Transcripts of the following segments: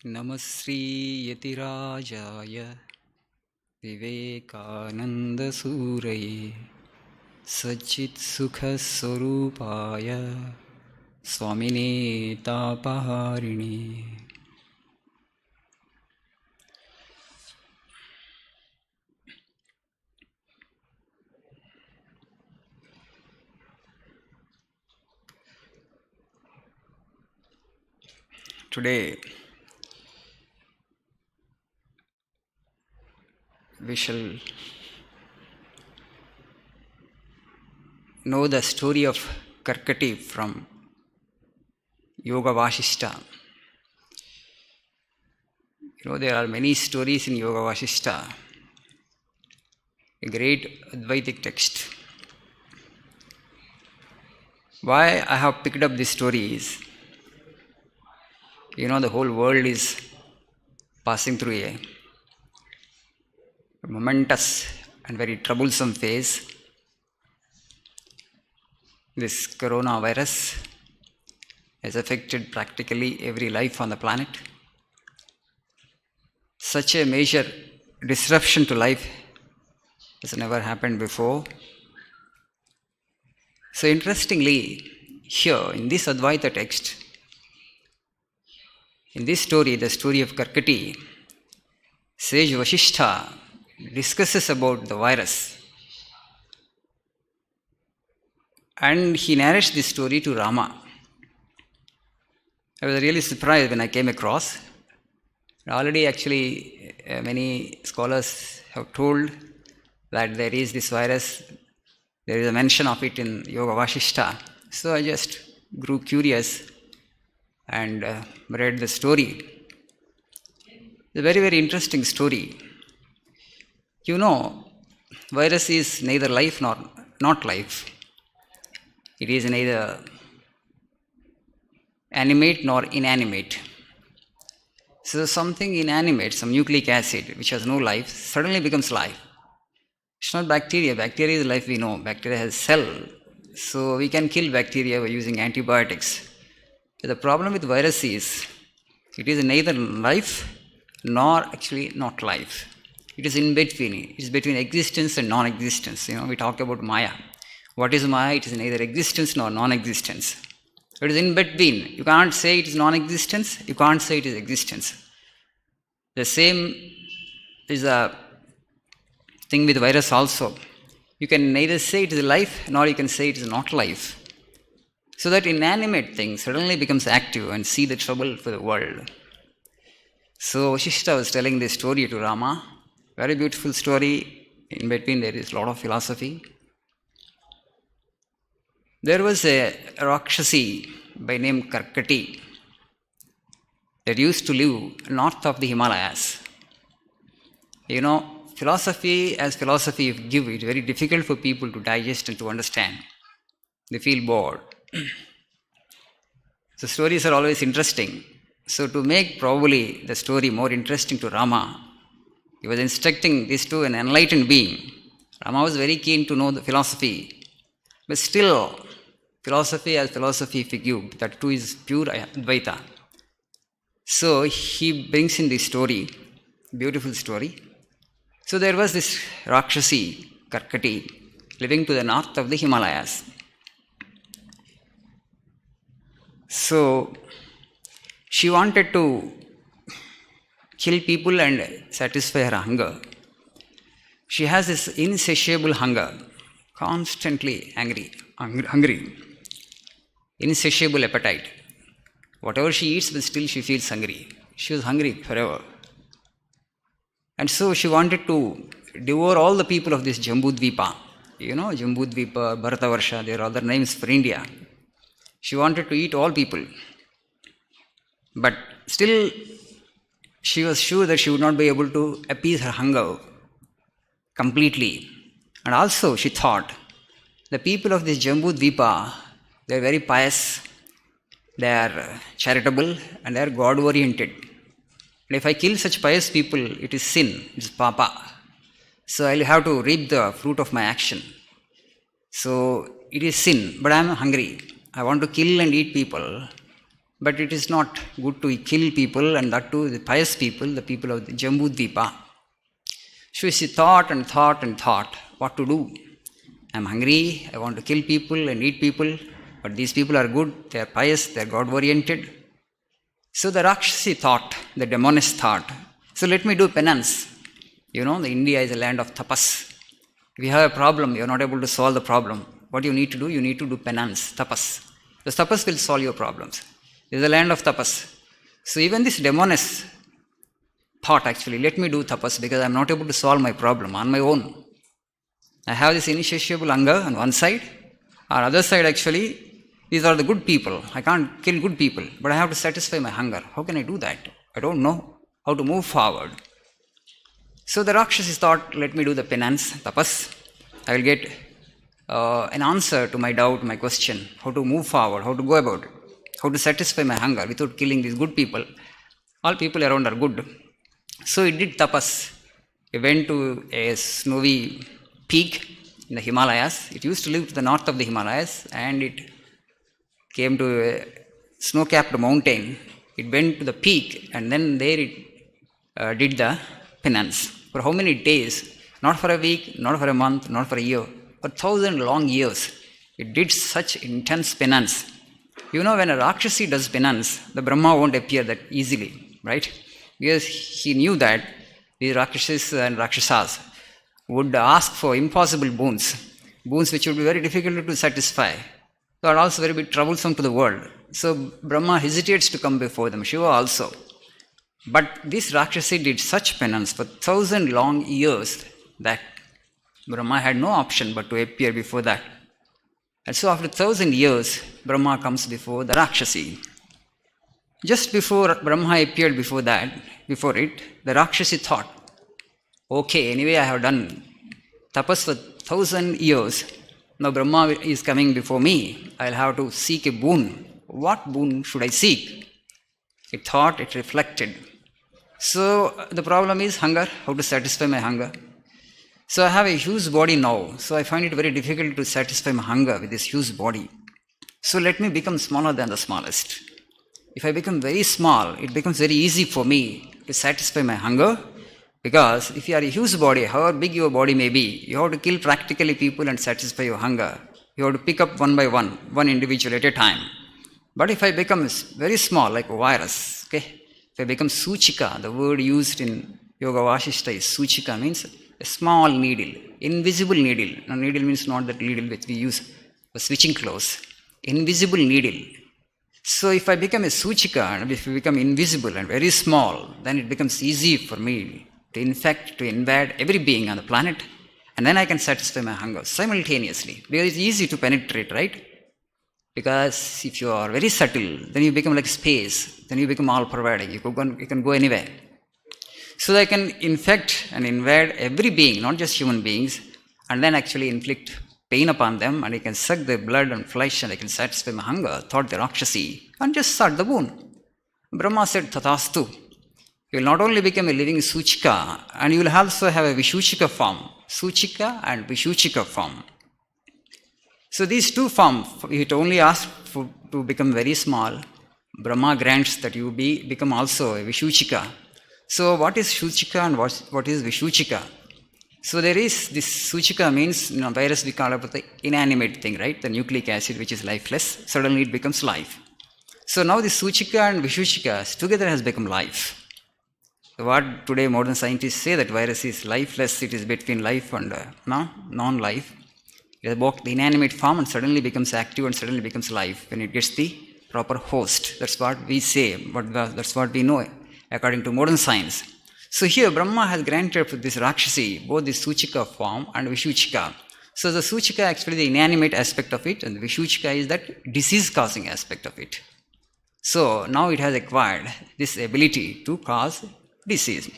नमश्रीयतिराजाय विवेकानन्दसूरये सच्चित्सुखस्वरूपाय स्वामिने तापहारिणे. Today we shall know the story of Karkati from Yoga Vasishta. There are many stories in Yoga Vasishta, a great Advaitic text. Why I have picked up this story is, the whole world is passing through a momentous and very troublesome phase. This coronavirus has affected practically every life on the planet. Such a major disruption to life has never happened before. So interestingly, here in this Advaita text, in this story, the story of Karkati, Sage Vasishtha discusses about the virus. And he narrates this story to Rama. I was really surprised when I came across. Already actually many scholars have told that there is this virus, there is a mention of it in Yoga Vasishta. So I just grew curious and read the story. It's a very, very interesting story. Virus is neither life nor not life. It is neither animate nor inanimate. So something inanimate, some nucleic acid, which has no life, suddenly becomes life. It's not bacteria. Bacteria is life we know. Bacteria has cell. So we can kill bacteria by using antibiotics. But the problem with virus is, it is neither life nor actually not life. It is in between. It is between existence and non-existence. We talk about Maya. What is Maya? It is neither existence nor non-existence. It is in between. You can't say it is non-existence. You can't say it is existence. The same is a thing with virus also. You can neither say it is life nor you can say it is not life. So that inanimate thing suddenly becomes active and see the trouble for the world. So Vasishtha was telling this story to Rama. Very beautiful story. In between there is a lot of philosophy. There was a Rakshasi by name Karkati that used to live north of the Himalayas. Philosophy you give it, very difficult for people to digest and to understand. They feel bored. So stories are always interesting. So to make probably the story more interesting to Rama, he was instructing this to an enlightened being. Rama was very keen to know the philosophy. But still, philosophy if you give, that too is pure Advaita. So he brings in this story, beautiful story. So there was this Rakshasi, Karkati, living to the north of the Himalayas. So she wanted to kill people and satisfy her hunger. She has this insatiable hunger, constantly hungry, insatiable appetite. Whatever she eats, but still she feels hungry. She was hungry forever. And so she wanted to devour all the people of this Jambudvipa. Jambudvipa, Bharatavarsha, there are other names for India. She wanted to eat all people. But still, she was sure that she would not be able to appease her hunger completely. And also she thought, the people of this Jambudvipa, they are very pious, they are charitable, and they are God-oriented. And if I kill such pious people, it is sin, it is papa. So I will have to reap the fruit of my action. So it is sin, but I am hungry. I want to kill and eat people. but it is not good to kill people, and that too the pious people, the people of the Jambudvipa. So she thought and thought and thought what to do. I'm hungry, I want to kill people and eat people, but these people are good, they are pious, they are God-oriented. So the Rakshasi thought, the demoness thought, so let me do penance. You know, the India is a land of tapas. If you have a problem, you are not able to solve the problem. What you need to do? You need to do penance, tapas. The tapas will solve your problems. It is a land of tapas. So even this demoness thought actually, let me do tapas because I am not able to solve my problem on my own. I have this insatiable hunger on one side, on other side actually, these are the good people. I can't kill good people, but I have to satisfy my hunger. How can I do that? I don't know how to move forward. So the Rakshasi thought, let me do the penance, tapas. I will get an answer to my doubt, my question, how to move forward, how to go about it, how to satisfy my hunger without killing these good people. All people around are good. So he did tapas. He went to a snowy peak in the Himalayas. It used to live to the north of the Himalayas, and it came to a snow-capped mountain. It went to the peak, and then there it did the penance. For how many days? Not for a week, not for a month, not for a year. For 1,000 long years, it did such intense penance. You know, when a Rakshasi does penance, the Brahma won't appear that easily, right? Because he knew that these Rakshas and Rakshasas would ask for impossible boons which would be very difficult to satisfy. They are also very bit troublesome to the world. So Brahma hesitates to come before them, Shiva also. But this Rakshasi did such penance for 1,000 long years that Brahma had no option but to appear before that. And so after 1,000 years, Brahma comes before the Rakshasi. Just before Brahma appeared before it, the Rakshasi thought, okay, anyway I have done tapas for 1,000 years. Now Brahma is coming before me. I'll have to seek a boon. What boon should I seek? It thought, it reflected. So the problem is hunger, how to satisfy my hunger. So I have a huge body now, so I find it very difficult to satisfy my hunger with this huge body. So let me become smaller than the smallest. If I become very small, it becomes very easy for me to satisfy my hunger, because if you are a huge body, however big your body may be, you have to kill practically people and satisfy your hunger. You have to pick up one by one individual at a time. But if I become very small, like a virus, okay? If I become Suchika, the word used in Yoga Vasishta is Suchika, means a small needle, invisible needle. Now, needle means not that needle which we use for switching clothes. Invisible needle. So if I become a Suchika, and if I become invisible and very small, then it becomes easy for me to infect, to invade every being on the planet, and then I can satisfy my hunger simultaneously. Because it's easy to penetrate, right? Because if you are very subtle, then you become like space, then you become all-pervading. You can go anywhere. So I can infect and invade every being, not just human beings, and then actually inflict pain upon them, and I can suck their blood and flesh, and I can satisfy my hunger, thought the Rakshasi, and just sought the boon. Brahma said, Tathastu. You will not only become a living Suchika, and you will also have a Vishuchika form. Suchika and Vishuchika form. So these two forms, it only asks to become very small. Brahma grants that you become also a Vishuchika. So what is Suchika and what is Vishuchika? So there is this Suchika means, virus we call it the inanimate thing, right? The nucleic acid which is lifeless, suddenly it becomes life. So now this Suchika and Vishuchika together has become life. So what today modern scientists say that virus is lifeless, it is between life and non-life. It has walked the inanimate form and suddenly becomes active and suddenly becomes life when it gets the proper host. That's what we say, but that's what we know according to modern science. So here Brahma has granted for this Rakshasi both the Suchika form and Vishuchika. So the Suchika actually the inanimate aspect of it, and the Vishuchika is that disease-causing aspect of it. So now it has acquired this ability to cause disease.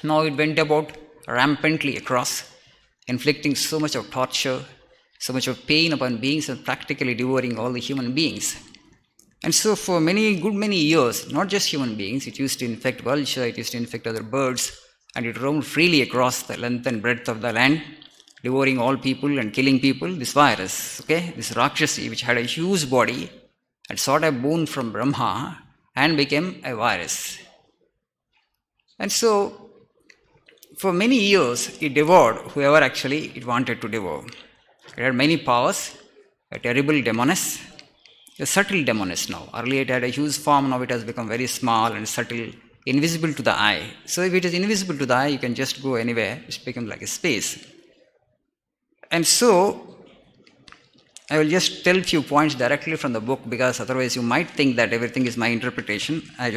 Now it went about rampantly across, inflicting so much of torture, so much of pain upon beings, and practically devouring all the human beings. And so for many years, not just human beings, it used to infect vulture, it used to infect other birds, and it roamed freely across the length and breadth of the land, devouring all people and killing people. This virus, okay, this Rakshasi, which had a huge body, had sought a boon from Brahma and became a virus. And so, for many years, it devoured whoever actually it wanted to devour. It had many powers, a terrible demoness, a subtle demoness now. Earlier it had a huge form, now it has become very small and subtle, invisible to the eye. So if it is invisible to the eye, you can just go anywhere, it becomes like a space. And so, I will just tell few points directly from the book, because otherwise you might think that everything is my interpretation. I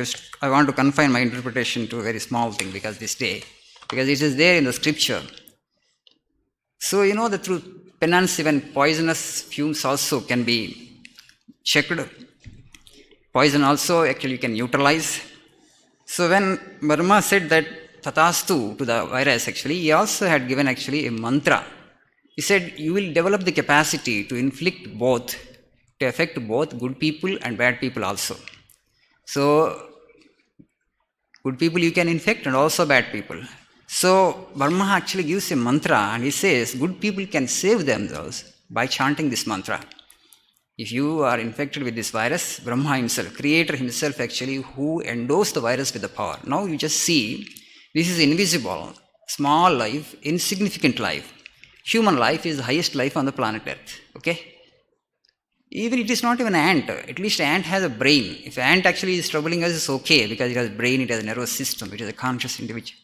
want to confine my interpretation to a very small thing because it is there in the scripture. So you know that through penance even poisonous fumes also can be checked. Poison also actually you can neutralize. So when Brahma said that Tathastu to the virus, actually he also had given actually a mantra. He said, you will develop the capacity to inflict both, to affect both good people and bad people also. So, good people you can infect and also bad people. So, Brahma actually gives a mantra and he says, good people can save themselves by chanting this mantra. If you are infected with this virus, Brahma himself, creator himself actually, who endorsed the virus with the power. Now you just see, this is invisible, small life, insignificant life. Human life is the highest life on the planet Earth. Okay? Even it is not even an ant. At least an ant has a brain. If an ant actually is troubling us, it's okay because it has a brain, it has a nervous system, it is a conscious individual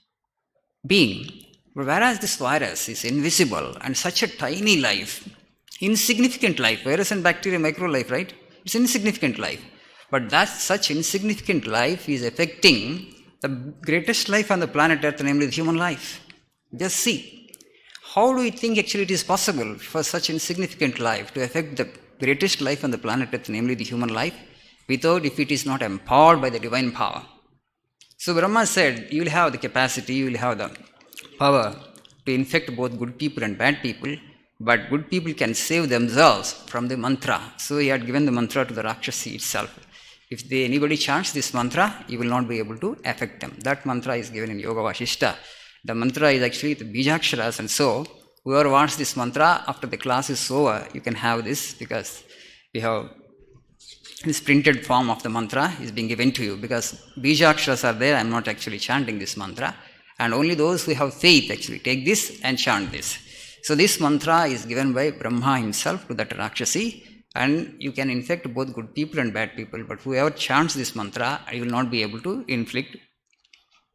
being. But whereas this virus is invisible and such a tiny life, insignificant life, virus and bacteria, micro life, right? It's insignificant life. But that such insignificant life is affecting the greatest life on the planet Earth, namely the human life. Just see. How do we think actually it is possible for such insignificant life to affect the greatest life on the planet Earth, namely the human life, without if it is not empowered by the divine power? So Brahma said, you will have the capacity, you will have the power to infect both good people and bad people, but good people can save themselves from the mantra. So he had given the mantra to the Rakshasi itself. If anybody chants this mantra, you will not be able to affect them. That mantra is given in Yoga Vasishta. The mantra is actually the Bijaksharas, and so whoever wants this mantra, after the class is over, you can have this, because we have this printed form of the mantra is being given to you, because Bijaksharas are there. I am not actually chanting this mantra, and only those who have faith actually take this and chant this. So this mantra is given by Brahma himself to that Rakshasi, and you can infect both good people and bad people, but whoever chants this mantra, you will not be able to inflict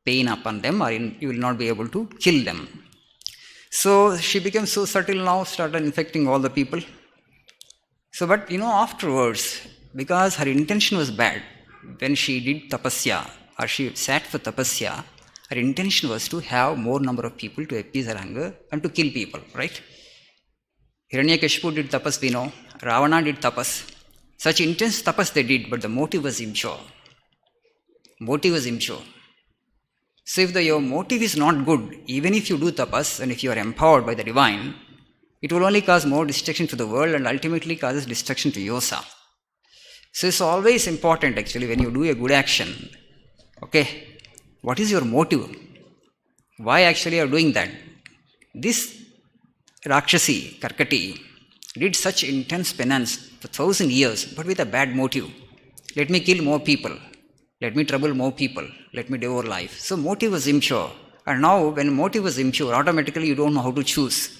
pain upon them, or you will not be able to kill them. So she became so subtle now, started infecting all the people. So, but afterwards, because her intention was bad, when she did tapasya, or she sat for tapasya, her intention was to have more number of people to appease her anger and to kill people, right? Hiranyakashipu did tapas, we know. Ravana did tapas. Such intense tapas they did, but the motive was impure. So if your motive is not good, even if you do tapas and if you are empowered by the divine, it will only cause more destruction to the world and ultimately causes destruction to yourself. So it's always important actually when you do a good action, okay, what is your motive? Why actually you are doing that? This Rakshasi, Karkati, did such intense penance for 1,000 years, but with a bad motive. Let me kill more people. Let me trouble more people. Let me devour life. So motive was impure. And now when motive was impure, automatically you don't know how to choose.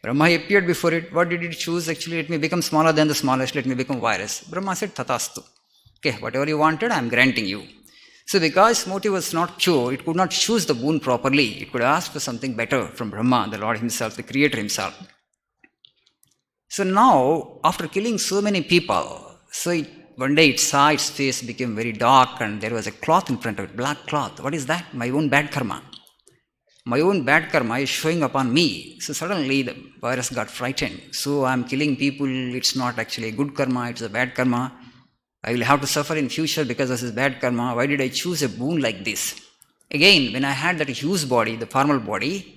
Brahma appeared before it. What did it choose? Actually, let me become smaller than the smallest. Let me become virus. Brahma said, Tathastu. Okay, whatever you wanted, I am granting you. So because motive was not pure, it could not choose the boon properly. It could ask for something better from Brahma, the Lord himself, the Creator himself. So now, after killing so many people, one day it saw its face became very dark and there was a cloth in front of it, black cloth. What is that? My own bad karma. My own bad karma is showing upon me. So suddenly the virus got frightened. So I am killing people. It's not actually a good karma. It's a bad karma. I will have to suffer in future because of this bad karma. Why did I choose a boon like this? Again, when I had that huge body, the formal body,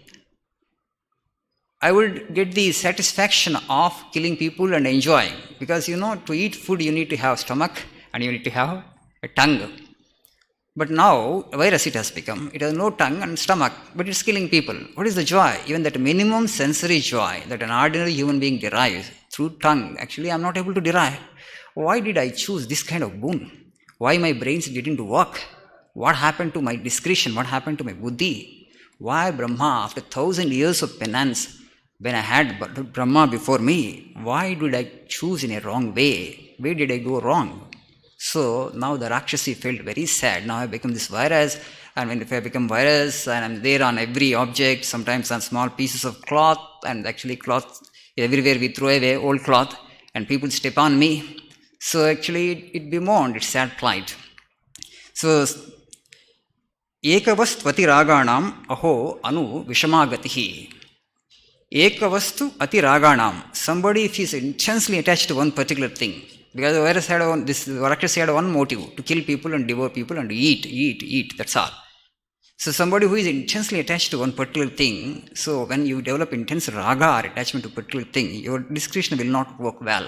I would get the satisfaction of killing people and enjoying. Because to eat food you need to have stomach and you need to have a tongue. But now, virus it has become, it has no tongue and stomach, but it's killing people. What is the joy? Even that minimum sensory joy that an ordinary human being derives through tongue, actually I am not able to derive. Why did I choose this kind of boon? Why my brains didn't work? What happened to my discretion? What happened to my buddhi? Why Brahma, after 1,000 years of penance, when I had Brahma before me, why did I choose in a wrong way? Where did I go wrong? So now the Rakshasi felt very sad. Now I become this virus, and if I become virus and I'm there on every object, sometimes on small pieces of cloth, and actually cloth, everywhere we throw away old cloth, and people step on me. So actually it bemoaned its sad plight. So Ekavastvati raganam aho anu vishamagatihi. Ekavastu ati raganam. Somebody, if he is intensely attached to one particular thing, because the virus had this Rakshasi had one motive, to kill people and devour people and eat, that's all. So somebody who is intensely attached to one particular thing, so when you develop intense raga or attachment to a particular thing, your discretion will not work well.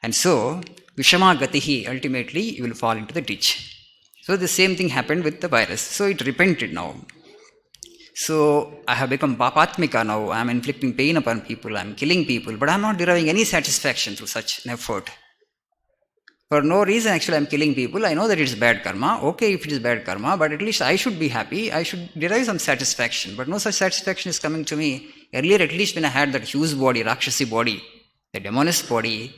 And so, Vishama Gatihi, ultimately you will fall into the ditch. So the same thing happened with the virus. So it repented now. So I have become papatmika now. I am inflicting pain upon people, I am killing people, but I am not deriving any satisfaction through such an effort. For no reason, actually, I am killing people. I know that it is bad karma. Okay, if it is bad karma, but at least I should be happy. I should derive some satisfaction. But no such satisfaction is coming to me. Earlier, at least when I had that huge body, Rakshasi body, the demoness body,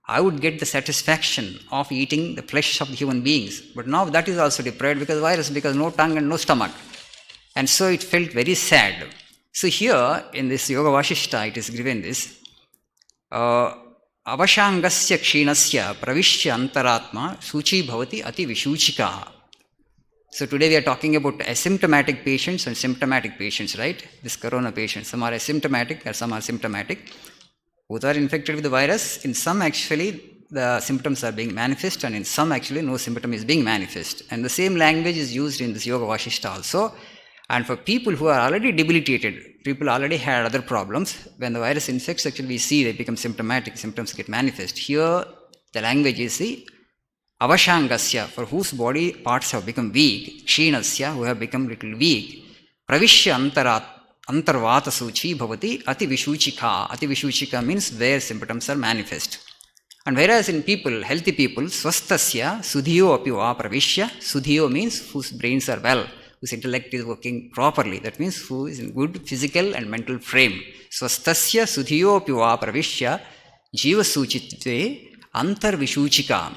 I would get the satisfaction of eating the flesh of the human beings. But now that is also deprived because virus, because no tongue and no stomach. And so it felt very sad. So here, in this Yoga Vashishta, it is given this. Avashangasya kshinasya pravishya antaratma suchi bhavati ati vishuchika. So today we are talking about asymptomatic patients and symptomatic patients, right? This corona patients. Some are asymptomatic and some are symptomatic. Both are infected with the virus. In some actually the symptoms are being manifest, and in some actually no symptom is being manifest. And the same language is used in this Yoga Vashishta also. And for people who are already debilitated, people already had other problems, when the virus infects, actually we see they become symptomatic, symptoms get manifest. Here, the language is the avashangasya, for whose body parts have become weak, kshinasya, who have become little weak, pravishya antarvata suchi bhavati ati vishuchika. Ati vishuchika means where symptoms are manifest. And whereas in people, healthy people, swastasya sudhiyo api va pravishya, sudhiyo means whose brains are well, whose intellect is working properly. That means who is in good physical and mental frame. Swastasya sudhiyo piva pravishya jiva suchitve antar vishuchika.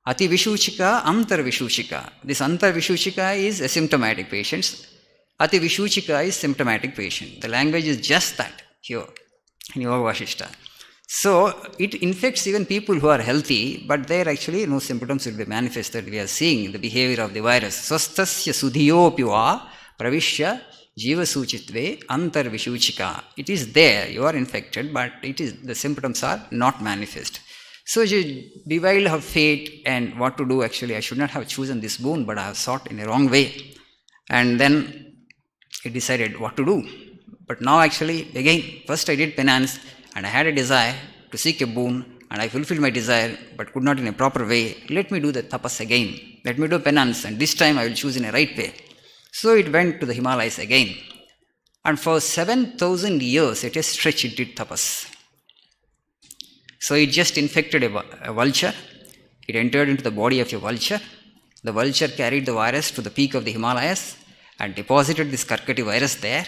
Ati vishuchika, antar vishuchika. This antar vishuchika is asymptomatic patients. Ati vishuchika is symptomatic patient. The language is just that here in Yoga Vashishta. So it infects even people who are healthy, but there actually no symptoms will be manifested. We are seeing the behavior of the virus. Swastasya sudhiyo piva pravishya jiva suchitve antar vishuchika. It is there, you are infected, but the symptoms are not manifest. So you bewailed her fate and what to do. Actually, I should not have chosen this boon, but I have sought in a wrong way. And then I decided what to do. But now actually, again, first I did penance, and I had a desire to seek a boon, and I fulfilled my desire, but could not in a proper way. Let me do the tapas again. Let me do penance, and this time I will choose in a right way. So it went to the Himalayas again. And for 7,000 years, at a stretch, it did tapas. So it just infected a vulture. It entered into the body of a vulture. The vulture carried the virus to the peak of the Himalayas and deposited this Karkati virus there.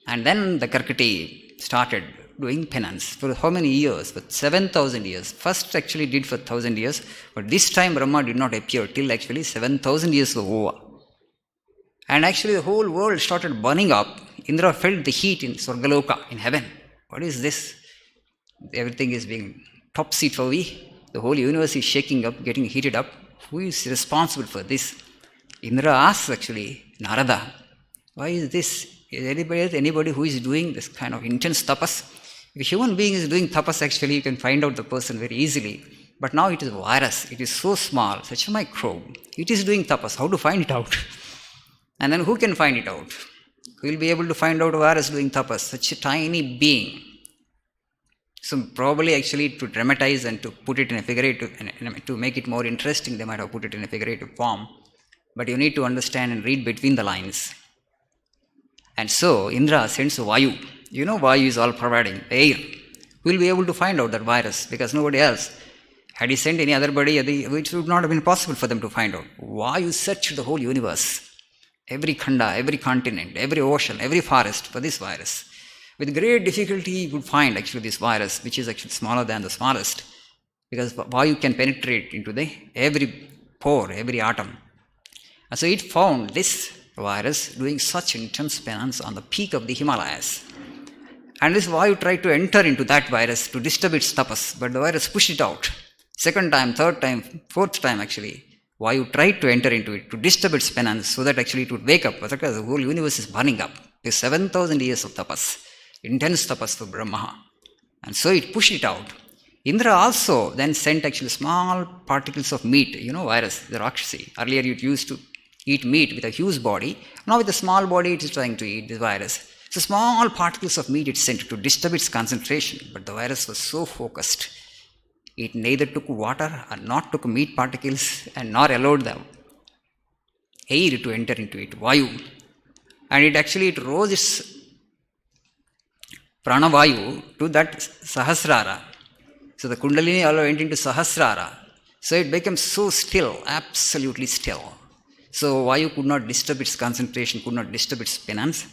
And then the Karkati started doing penance for how many years? For 7,000 years. First actually did for 1,000 years, but this time Brahma did not appear till actually 7,000 years were over. And actually the whole world started burning up. Indra felt the heat in Swargaloka, in heaven. What is this? Everything is being topsy-turvy. The whole universe is shaking up, getting heated up. Who is responsible for this? Indra asks actually Narada, why is this? Is anybody who is doing this kind of intense tapas? If a human being is doing tapas, actually you can find out the person very easily. But now it is a virus. It is so small, such a microbe. It is doing tapas. How to find it out? And then who can find it out? Who will be able to find out a virus doing tapas? Such a tiny being. So probably actually to dramatize and to put it in a figurative, to make it more interesting, they might have put it in a figurative form. But you need to understand and read between the lines. And so Indra sends Vayu. You know Vayu is all providing, the air. Who will be able to find out that virus? Because nobody else. Had he sent any other body, it would not have been possible for them to find out. Vayu searched the whole universe, every khanda, every continent, every ocean, every forest for this virus. With great difficulty, he could find actually this virus, which is actually smaller than the smallest, because Vayu can penetrate into every pore, every atom. And so it found this virus doing such intense penance on the peak of the Himalayas. And this Vayu tried to enter into that virus to disturb its tapas, but the virus pushed it out. Second time, third time, fourth time actually, Vayu tried to enter into it to disturb its penance so that actually it would wake up. Because the whole universe is burning up. There's 7,000 years of tapas, intense tapas for Brahma. And so it pushed it out. Indra also then sent actually small particles of meat, virus, the Rakshasi. Earlier it used to eat meat with a huge body. Now with a small body it is trying to eat the virus. So small particles of meat it sent to disturb its concentration. But the virus was so focused. It neither took water or not took meat particles and nor allowed the air to enter into it, Vayu. And it rose its pranavayu to that Sahasrara. So the Kundalini all went into Sahasrara. So it became so still, absolutely still. So Vayu could not disturb its concentration, could not disturb its penance.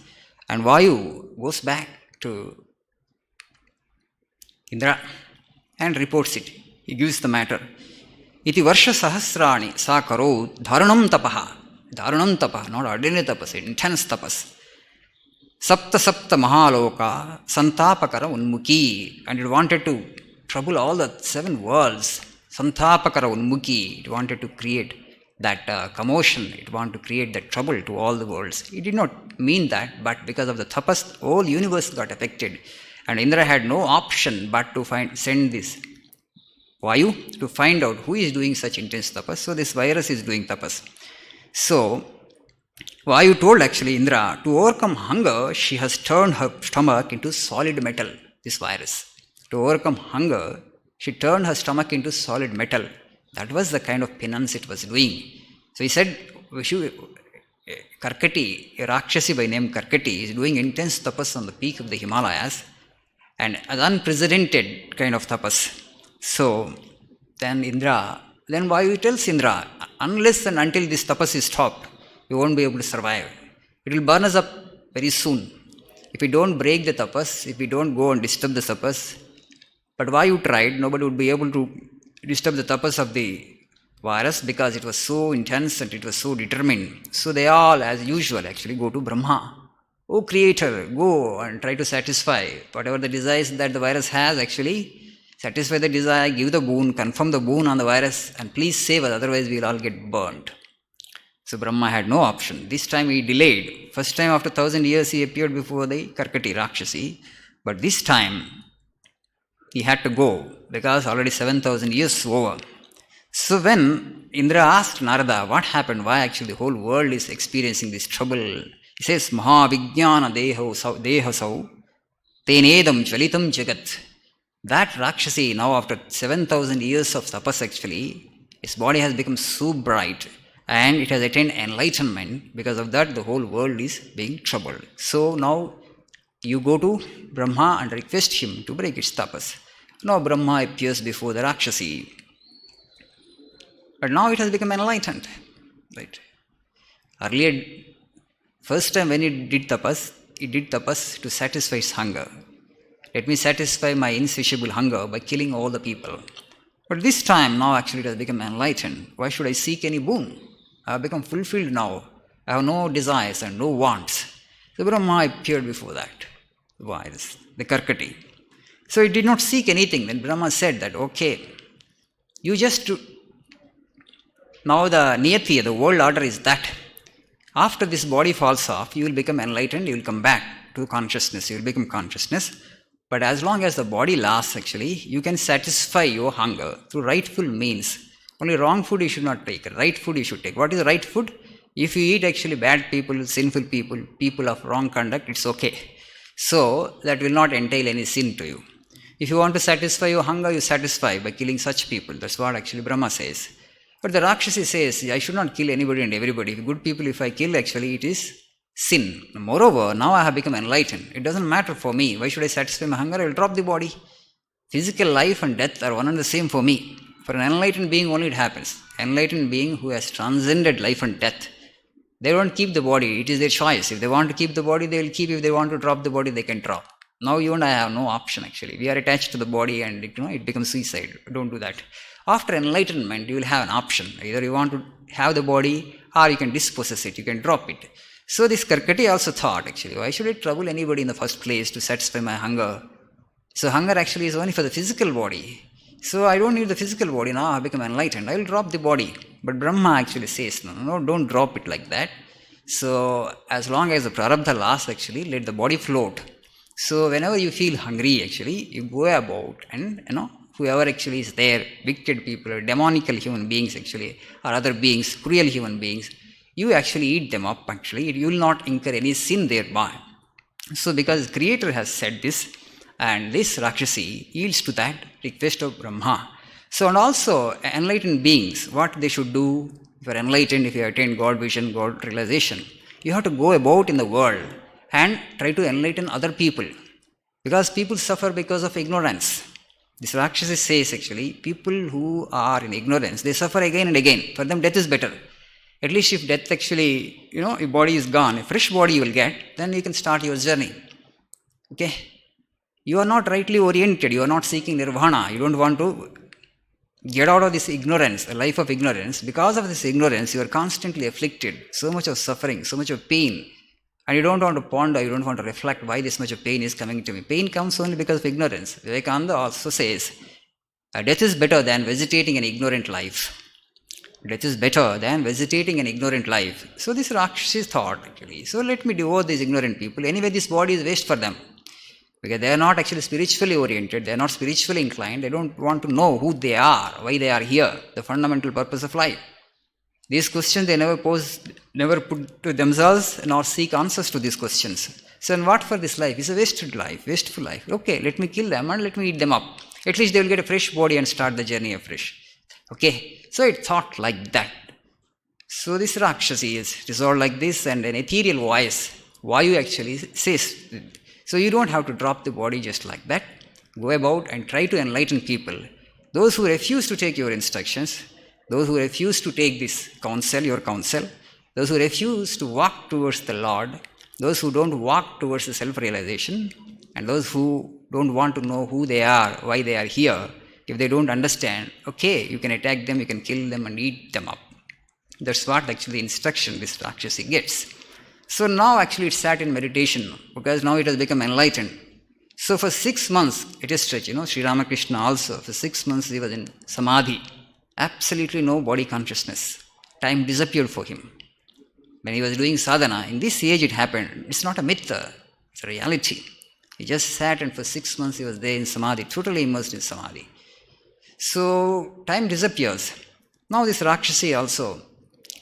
And Vayu goes back to Indra and reports it. He gives the matter. Iti varsha sahasrani sa karo dharanam tapaha. Dharanam tapaha, not ordinary tapas, intense tapas. Sapta sapta mahaloka santapakara unmuki. And it wanted to trouble all the 7 worlds. Santapakara unmuki. It wanted to create that commotion. It wanted to create that trouble to all the worlds. It did not mean that, but because of the tapas, the whole universe got affected. And Indra had no option but to send this Vayu to find out who is doing such intense tapas. So this virus is doing tapas. So Vayu told actually Indra, to overcome hunger, she has turned her stomach into solid metal, this virus. To overcome hunger, she turned her stomach into solid metal. That was the kind of penance it was doing. So he said, Karkati, a Rakshasi by name Karkati, is doing intense tapas on the peak of the Himalayas, and an unprecedented kind of tapas. So then Vayu tells Indra, unless and until this tapas is stopped, you won't be able to survive. It will burn us up very soon. If we don't break the tapas, if we don't go and disturb the tapas, but Vayu tried, nobody would be able to disturb the tapas of the virus because it was so intense and it was so determined. So they all, as usual, actually go to Brahma. Oh Creator, go and try to satisfy whatever the desires that the virus has, actually. Satisfy the desire, give the boon, confirm the boon on the virus, and please save us, otherwise we will all get burnt. So Brahma had no option. This time he delayed. First time after 1,000 years he appeared before the Karkati Rakshasi. But this time he had to go because already 7,000 years over. So when Indra asked Narada what happened, why actually the whole world is experiencing this trouble, he says, Mahavijnana dehasau tenedam chalitam jagat. That Rakshasi, now after 7,000 years of tapas actually, his body has become so bright and it has attained enlightenment. Because of that, the whole world is being troubled. So now you go to Brahma and request him to break its tapas. Now Brahma appears before the Rakshasi. But now it has become enlightened. Right? Earlier, first time when it did tapas to satisfy its hunger. Let me satisfy my insatiable hunger by killing all the people. But this time, now actually it has become enlightened. Why should I seek any boon? I have become fulfilled now. I have no desires and no wants. So Brahma appeared before that. Why? The Karkati. So it did not seek anything. Then Brahma said that, okay, you just do. Now the niyati, the world order is that. After this body falls off, you will become enlightened, you will come back to consciousness, you will become consciousness. But as long as the body lasts, actually, you can satisfy your hunger through rightful means. Only wrong food you should not take. Right food you should take. What is right food? If you eat actually bad people, sinful people, people of wrong conduct, it's okay. So that will not entail any sin to you. If you want to satisfy your hunger, you satisfy by killing such people. That's what actually Brahma says. But the Rakshasi says, I should not kill anybody and everybody. Good people, if I kill, actually, it is sin. Moreover, now I have become enlightened. It doesn't matter for me. Why should I satisfy my hunger? I will drop the body. Physical life and death are one and the same for me. For an enlightened being only it happens. Enlightened being who has transcended life and death, they don't keep the body. It is their choice. If they want to keep the body, they will keep. If they want to drop the body, they can drop. Now you and I have no option actually. We are attached to the body and it becomes suicide. Don't do that. After enlightenment, you will have an option. Either you want to have the body or you can dispossess it. You can drop it. So this Karkati also thought actually, why should I trouble anybody in the first place to satisfy my hunger? So hunger actually is only for the physical body. So I don't need the physical body. Now I become enlightened. I will drop the body. But Brahma actually says, no, don't drop it like that. So as long as the prarabdha lasts actually, let the body float. So whenever you feel hungry actually, you go about and whoever actually is there, wicked people, or demonical human beings actually, or other beings, cruel human beings, you actually eat them up actually. You will not incur any sin thereby. So because the Creator has said this, and this Rakshasi yields to that request of Brahma. So and also enlightened beings, what they should do, if you are enlightened, if you attain God vision, God realization, you have to go about in the world and try to enlighten other people. Because people suffer because of ignorance. This Rakshasi says actually, people who are in ignorance, they suffer again and again. For them death is better. At least if death actually, your body is gone, a fresh body you will get, then you can start your journey. Okay? You are not rightly oriented, you are not seeking nirvana, you don't want to get out of this ignorance, a life of ignorance. Because of this ignorance, you are constantly afflicted, so much of suffering, so much of pain. And you don't want to ponder, you don't want to reflect why this much of pain is coming to me. Pain comes only because of ignorance. Vivekananda also says, death is better than vegetating an ignorant life. Death is better than vegetating an ignorant life. So this Rakshasi thought actually, so let me devote these ignorant people. Anyway, this body is waste for them. Because they are not actually spiritually oriented, they are not spiritually inclined, they don't want to know who they are, why they are here, the fundamental purpose of life. These questions they never put to themselves nor seek answers to these questions. So, and what for this life? It's a wasted life, wasteful life. Okay, let me kill them and let me eat them up. At least they will get a fresh body and start the journey afresh. Okay, so it thought like that. So this Rakshasi is resolved like this, and an ethereal voice, Vayu actually says, so you don't have to drop the body just like that. Go about and try to enlighten people. Those who refuse to take your instructions, those who refuse to take this counsel, your counsel, those who refuse to walk towards the Lord, those who don't walk towards the self-realization, and those who don't want to know who they are, why they are here, if they don't understand, okay, you can attack them, you can kill them and eat them up. That's what actually the instruction this Rakshasi gets. So now actually it sat in meditation because now it has become enlightened. So for 6 months it is stretched, Sri Ramakrishna also, for 6 months he was in Samadhi. Absolutely no body consciousness. Time disappeared for him. When he was doing sadhana, in this age it happened. It's not a myth, it's a reality. He just sat and for 6 months he was there in Samadhi, totally immersed in Samadhi. So time disappears. Now this Rakshasi also,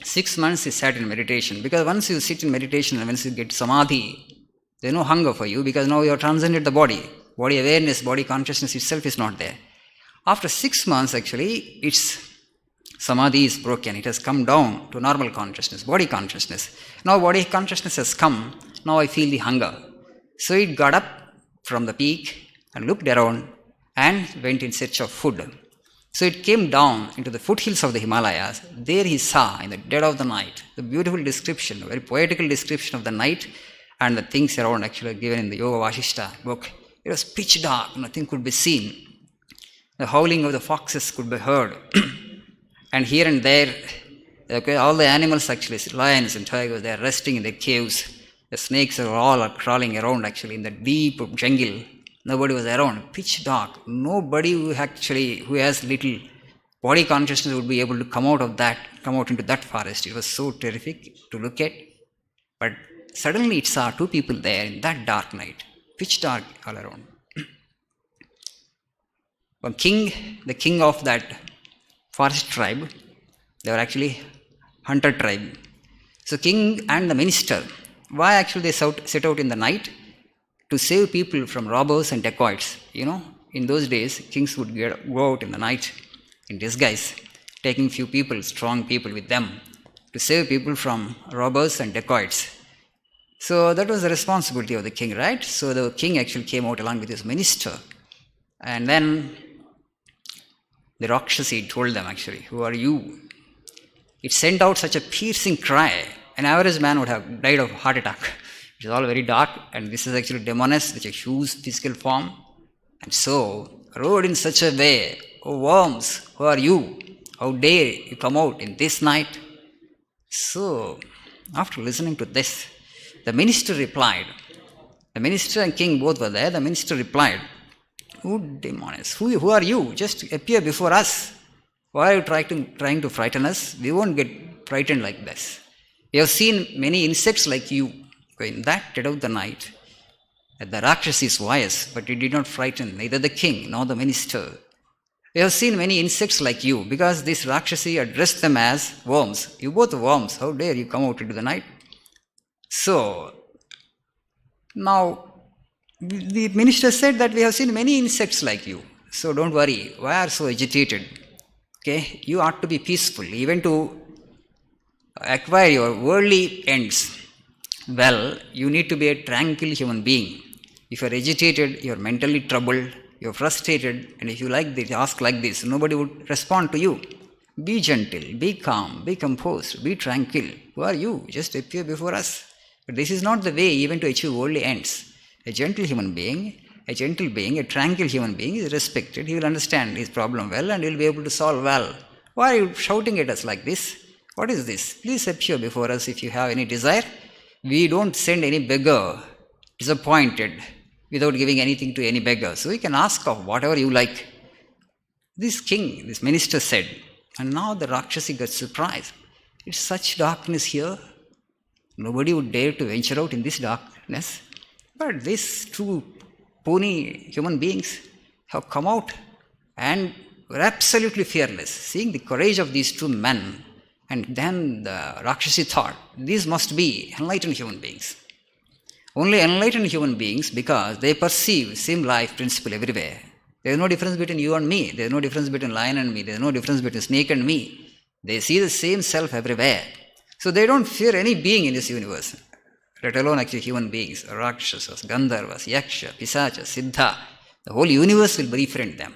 6 months he sat in meditation, because once you sit in meditation and once you get Samadhi, there is no hunger for you because now you have transcended the body. Body awareness, body consciousness itself is not there. After 6 months actually, its Samadhi is broken. It has come down to normal consciousness, body consciousness. Now body consciousness has come, now I feel the hunger. So it got up from the peak and looked around and went in search of food. So it came down into the foothills of the Himalayas. There he saw in the dead of the night, the beautiful description, very poetical description of the night and the things around actually given in the Yoga Vasishta book. It was pitch dark, nothing could be seen. The howling of the foxes could be heard. And here and there, okay, all the animals actually, lions and tigers, they are resting in their caves. The snakes are all crawling around actually in the deep jungle. Nobody was around, pitch dark. Nobody who has little body consciousness would be able to come out into that forest. It was so terrific to look at. But suddenly it saw 2 people there in that dark night, pitch dark all around. The king of that forest tribe, they were actually hunter tribe. So king and the minister, why actually they set out in the night? To save people from robbers and dacoits. In those days, kings would go out in the night in disguise, taking few people, strong people with them, to save people from robbers and dacoits. So that was the responsibility of the king, right? So the king actually came out along with his minister. And then The Rakshasi told them actually, who are you? It sent out such a piercing cry. An average man would have died of heart attack. It is all very dark, and this is actually demoness, which is a huge physical form. And so, roared in such a way, "O worms, who are you? How dare you come out in this night?" So, after listening to this, the minister replied, the minister and king both were there, the minister replied, "Who demoness? Who are you? Just appear before us. Why are you trying to frighten us? We won't get frightened like this. We have seen many insects like you in that dead of the night at the Rakshasi's voice, but it did not frighten neither the king nor the minister. We have seen many insects like you, because this Rakshasi addressed them as worms. You both worms, how dare you come out into the night?" So, now the minister said that we have seen many insects like you, so don't worry. Why are you so agitated? Okay, you ought to be peaceful, even to acquire your worldly ends. Well, you need to be a tranquil human being. If you are agitated, you are mentally troubled, you are frustrated, and if you ask like this, nobody would respond to you. Be gentle, be calm, be composed, be tranquil. Who are you? Just appear before us. But this is not the way even to achieve worldly ends. A gentle human being, a tranquil human being is respected. He will understand his problem well and he will be able to solve well. Why are you shouting at us like this? What is this? Please appear before us if you have any desire. We don't send any beggar disappointed without giving anything to any beggar. So you can ask of whatever you like. This king, this minister said, and now the Rakshasi got surprised. It's such darkness here. Nobody would dare to venture out in this darkness. But these two puny human beings have come out and were absolutely fearless. Seeing the courage of these two men, and then the Rakshasi thought, these must be enlightened human beings. Only enlightened human beings, because they perceive same life principle everywhere. There is no difference between you and me. There is no difference between lion and me. There is no difference between snake and me. They see the same self everywhere. So they don't fear any being in this universe, let alone actually human beings, Rakshasas, Gandharvas, Yaksha, Pisacha, Siddha. The whole universe will befriend them.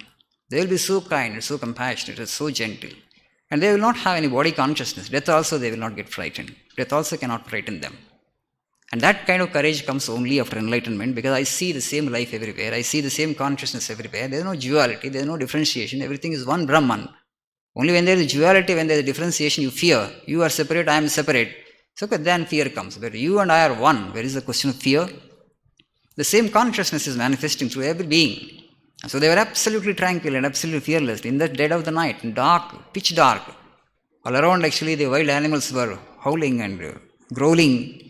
They will be so kind and so compassionate and so gentle. And they will not have any body consciousness. Death also they will not get frightened. Death also cannot frighten them. And that kind of courage comes only after enlightenment, because I see the same life everywhere. I see the same consciousness everywhere. There is no duality. There is no differentiation. Everything is one Brahman. Only when there is duality, when there is differentiation, you fear. You are separate, I am separate. So then fear comes. But you and I are one. Where is the question of fear? The same consciousness is manifesting through every being. And so they were absolutely tranquil and absolutely fearless in the dead of the night, dark, pitch dark. All around actually the wild animals were howling and growling.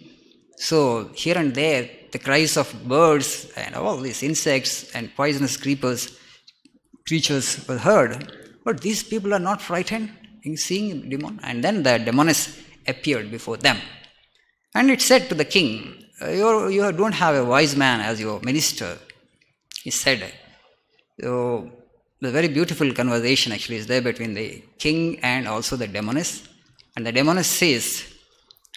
So here and there the cries of birds and all these insects and poisonous creatures were heard. But these people are not frightened in seeing demon. And then the demoness appeared before them. And it said to the king, you don't have a wise man as your minister. He said, so the very beautiful conversation actually is there between the king and also the demoness. And the demoness says,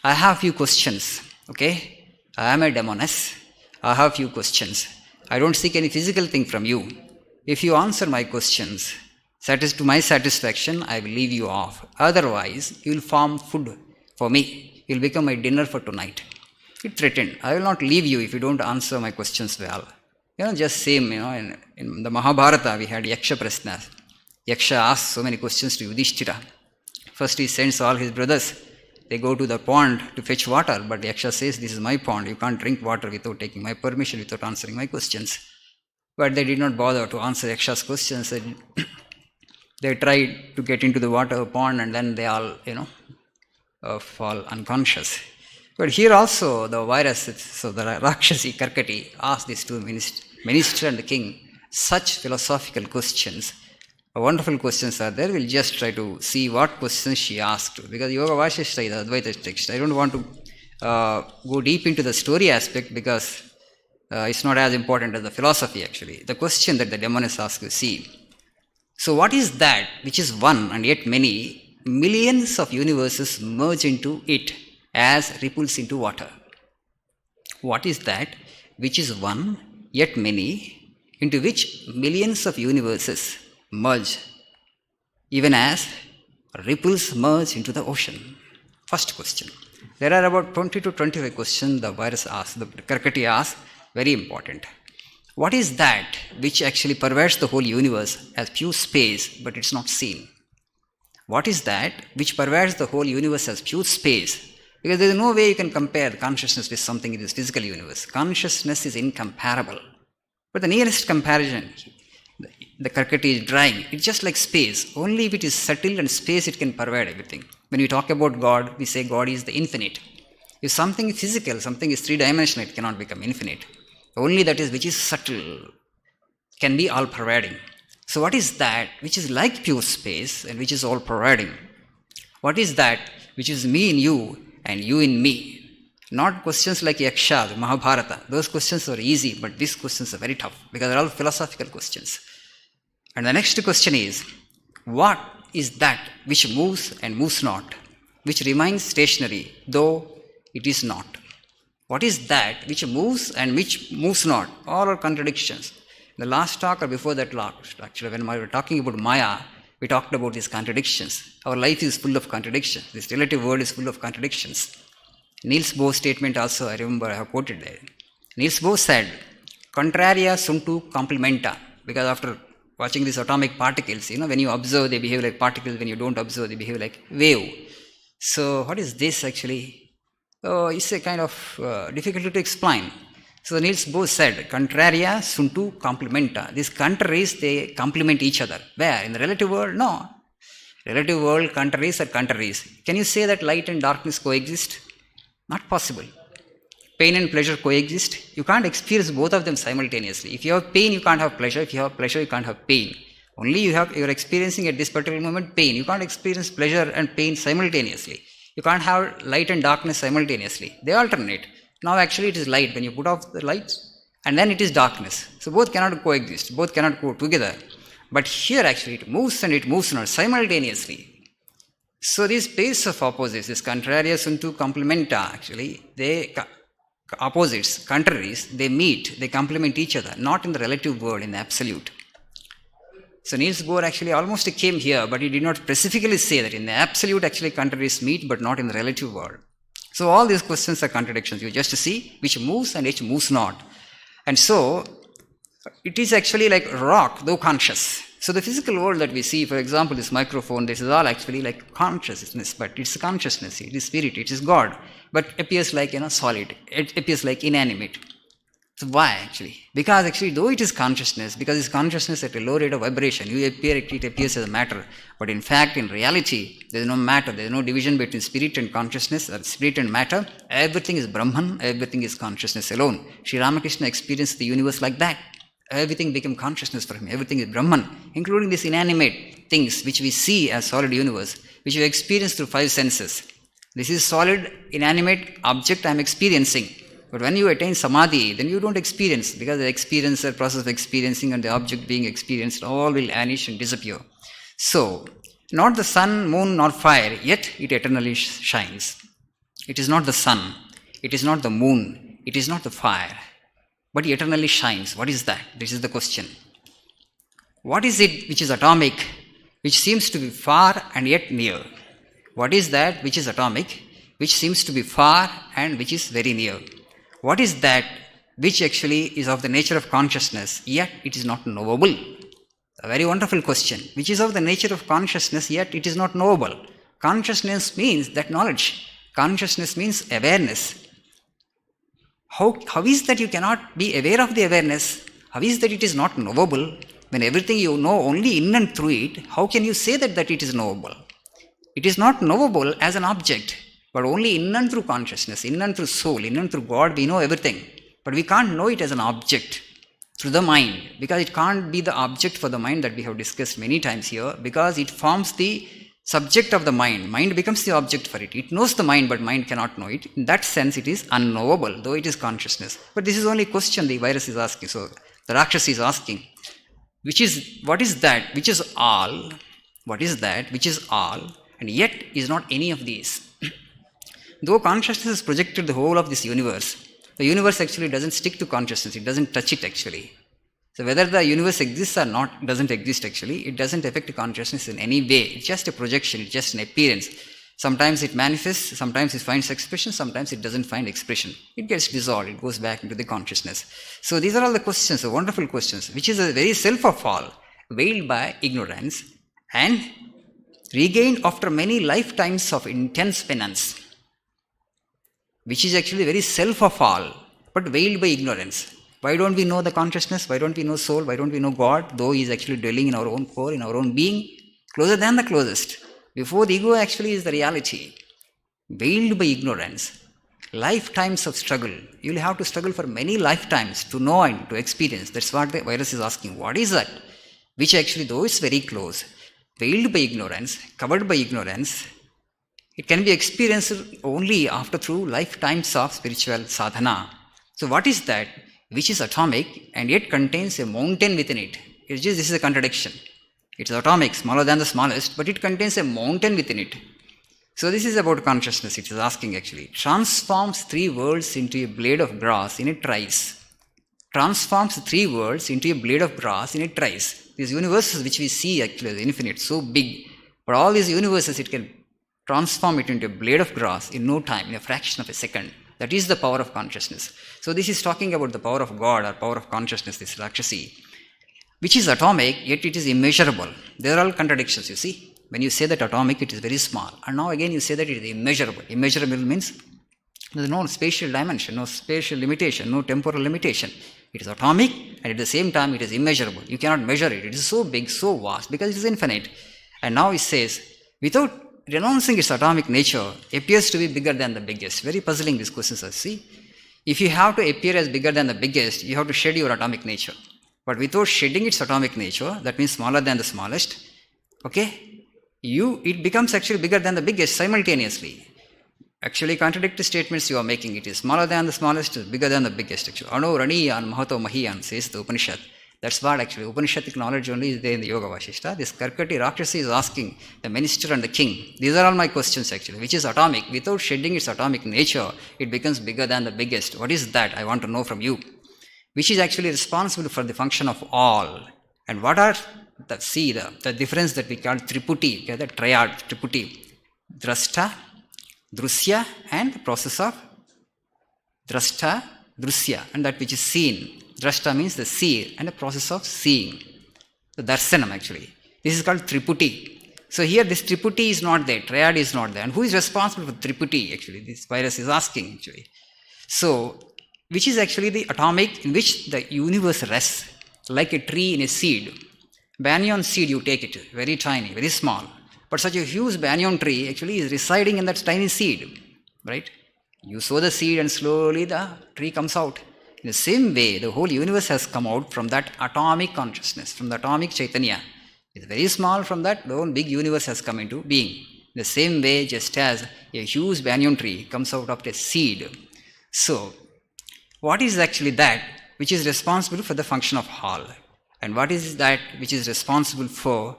I have few questions. Okay? I am a demoness. I have few questions. I don't seek any physical thing from you. If you answer my questions, to my satisfaction, I will leave you off. Otherwise, you will form food for me. You will become my dinner for tonight. It threatened, I will not leave you if you don't answer my questions well. Just same, in the Mahabharata, we had Yaksha Prasna. Yaksha asked so many questions to Yudhishthira. First, he sends all his brothers. They go to the pond to fetch water, but Yaksha says, this is my pond. You can't drink water without taking my permission, without answering my questions. But they did not bother to answer Yaksha's questions. They tried to get into the water pond, and then they all, fall unconscious. But here also the virus, so the Rakshasi Karkati asked these two minister and the king such philosophical questions. Wonderful questions are there. We'll just try to see what questions she asked. Because Yoga Vashishta is the Advaita text. I don't want to go deep into the story aspect, because it's not as important as the philosophy actually. The question that the demoness asked, you see. So what is that which is one and yet many? Millions of universes merge into it as ripples into water. What is that which is one yet many, into which millions of universes merge even as ripples merge into the ocean? First question. There are about 20 to 25 questions the virus asks, the Karkati asks, very important. What is that which actually pervades the whole universe as pure space, but it's not seen? What is that which pervades the whole universe as pure space? Because there is no way you can compare consciousness with something in this physical universe. Consciousness is incomparable. But the nearest comparison, the Karkati is drawing, it's just like space. Only if it is subtle and space, it can pervade everything. When we talk about God, we say God is the infinite. If something is physical, something is three-dimensional, it cannot become infinite. Only that is which is subtle can be all-pervading. So what is that which is like pure space and which is all-pervading? What is that which is me in you and you in me? Not questions like Yaksha, Mahabharata. Those questions are easy, but these questions are very tough because they're all philosophical questions. And the next question is, what is that which moves and moves not, which remains stationary, though it is not? What is that which moves and which moves not? All are contradictions. In the last talk or before that talk, actually, when we were talking about Maya, we talked about these contradictions. Our life is full of contradictions. This relative world is full of contradictions. Niels Bohr's statement also, I remember I have quoted there. Niels Bohr said, contraria suntu complementa, because after watching these atomic particles, when you observe, they behave like particles. When you don't observe, they behave like wave. So what is this actually? It's a kind of difficulty to explain. So Niels Bohr said, contraria suntu complementa. These contraries, they complement each other. Where? In the relative world? No. Relative world, contraries are contraries. Can you say that light and darkness coexist? Not possible. Pain and pleasure coexist. You can't experience both of them simultaneously. If you have pain, you can't have pleasure. If you have pleasure, you can't have pain. Only you're experiencing at this particular moment pain. You can't experience pleasure and pain simultaneously. You can't have light and darkness simultaneously. They alternate. Now actually it is light when you put off the lights, and then it is darkness. So both cannot coexist. Both cannot go together. But here actually it moves and it moves not simultaneously. So these pairs of opposites, this contraria suntu complementa, actually, they opposites, contraries, they meet, they complement each other, not in the relative world, in the absolute. So Niels Bohr actually almost came here, but he did not specifically say that in the absolute actually contraries meet, but not in the relative world. So all these questions are contradictions. You just see which moves and which moves not. And so it is actually like rock, though conscious. So the physical world that we see, for example, this microphone, this is all actually like consciousness, but it's consciousness, it is spirit, it is God, but appears like solid, it appears like inanimate. So why actually? Because actually though it is consciousness, because it's consciousness at a low rate of vibration, it appears as a matter, but in fact in reality there is no matter, there is no division between spirit and consciousness or spirit and matter. Everything is Brahman, everything is consciousness alone. Sri Ramakrishna experienced the universe like that. Everything became consciousness for him. Everything is Brahman, including these inanimate things which we see as solid universe, which we experience through five senses. This is solid, inanimate object I am experiencing. But when you attain samadhi, then you don't experience, because the experience, the process of experiencing and the object being experienced, all will vanish and disappear. So, not the sun, moon, nor fire, yet it eternally shines. It is not the sun, it is not the moon, it is not the fire, but eternally shines. What is that? This is the question. What is it which is atomic, which seems to be far and yet near? What is that which is atomic, which seems to be far and which is very near? What is that which actually is of the nature of consciousness, yet it is not knowable? A very wonderful question. Which is of the nature of consciousness, yet it is not knowable? Consciousness means that knowledge. Consciousness means awareness. How is that you cannot be aware of the awareness? How is that it is not knowable? When everything you know only in and through it, how can you say that it is knowable? It is not knowable as an object, but only in and through consciousness, in and through soul, in and through God, we know everything. But we can't know it as an object through the mind, because it can't be the object for the mind that we have discussed many times here, because it forms the subject of the mind. Mind becomes the object for it. It knows the mind, but mind cannot know it. In that sense, it is unknowable, though it is consciousness. But this is only a question the virus is asking. So the Rakshasa is asking, what is that which is all? What is that which is all, and yet is not any of these? Though consciousness has projected the whole of this universe, the universe actually doesn't stick to consciousness. It doesn't touch it actually. So whether the universe exists or not doesn't exist actually. It doesn't affect consciousness in any way. It's just a projection, it's just an appearance. Sometimes it manifests, sometimes it finds expression, sometimes it doesn't find expression. It gets dissolved, it goes back into the consciousness. So these are all the questions, the wonderful questions, which is a very self of all, veiled by ignorance and regained after many lifetimes of intense penance, which is actually very self of all, but veiled by ignorance. Why don't we know the consciousness? Why don't we know soul? Why don't we know God? Though He is actually dwelling in our own core, in our own being, closer than the closest. Before the ego actually is the reality. Veiled by ignorance. Lifetimes of struggle. You will have to struggle for many lifetimes to know and to experience. That's what the virus is asking. What is that? Which actually, though is very close, veiled by ignorance, covered by ignorance, it can be experienced only after through lifetimes of spiritual sadhana. So what is that? Which is atomic and yet contains a mountain within it. This is a contradiction. It's atomic, smaller than the smallest, but it contains a mountain within it. So this is about consciousness, it is asking actually. Transforms 3 worlds into a blade of grass in a trice. Transforms 3 worlds into a blade of grass in a trice. These universes which we see actually as infinite, so big, but all these universes it can transform it into a blade of grass in no time, in a fraction of a second. That is the power of consciousness. So this is talking about the power of God or power of consciousness, this Rakshasi, which is atomic, yet it is immeasurable. There are all contradictions, you see. When you say that atomic, it is very small. And now again you say that it is immeasurable. Immeasurable means there is no spatial dimension, no spatial limitation, no temporal limitation. It is atomic and at the same time it is immeasurable. You cannot measure it. It is so big, so vast because it is infinite. And now it says, without renouncing its atomic nature, appears to be bigger than the biggest. Very puzzling these questions are. See, if you have to appear as bigger than the biggest, you have to shed your atomic nature. But without shedding its atomic nature, that means smaller than the smallest, okay, it becomes actually bigger than the biggest simultaneously. Actually, contradictory statements you are making. It is smaller than the smallest, bigger than the biggest. Actually, Anu Raniyan Mahato Mahiyan says the Upanishad. That's what actually Upanishadic knowledge only is there in the Yoga Vasishta. This Karkati Rakshasi is asking the minister and the king. These are all my questions actually, which is atomic. Without shedding its atomic nature, it becomes bigger than the biggest. What is that? I want to know from you. Which is actually responsible for the function of all. And what are the difference that we call Triputi, okay, the triad Triputi. Drashta, Drusya and the process of Drashta, Drusya and that which is seen. Drashta means the seer and the process of seeing. The Darsanam actually. This is called Triputi. So here this Triputi is not there, triad is not there. And who is responsible for Triputi actually? This virus is asking actually. So, which is actually the atomic in which the universe rests, like a tree in a seed. Banyan seed you take it, very tiny, very small. But such a huge banyan tree actually is residing in that tiny seed, right? You sow the seed and slowly the tree comes out. In the same way, the whole universe has come out from that atomic consciousness, from the atomic Chaitanya. It's very small, from that the whole big universe has come into being. In the same way, just as a huge banyan tree comes out of a seed. So, what is actually that which is responsible for the function of all? And what is that which is responsible for,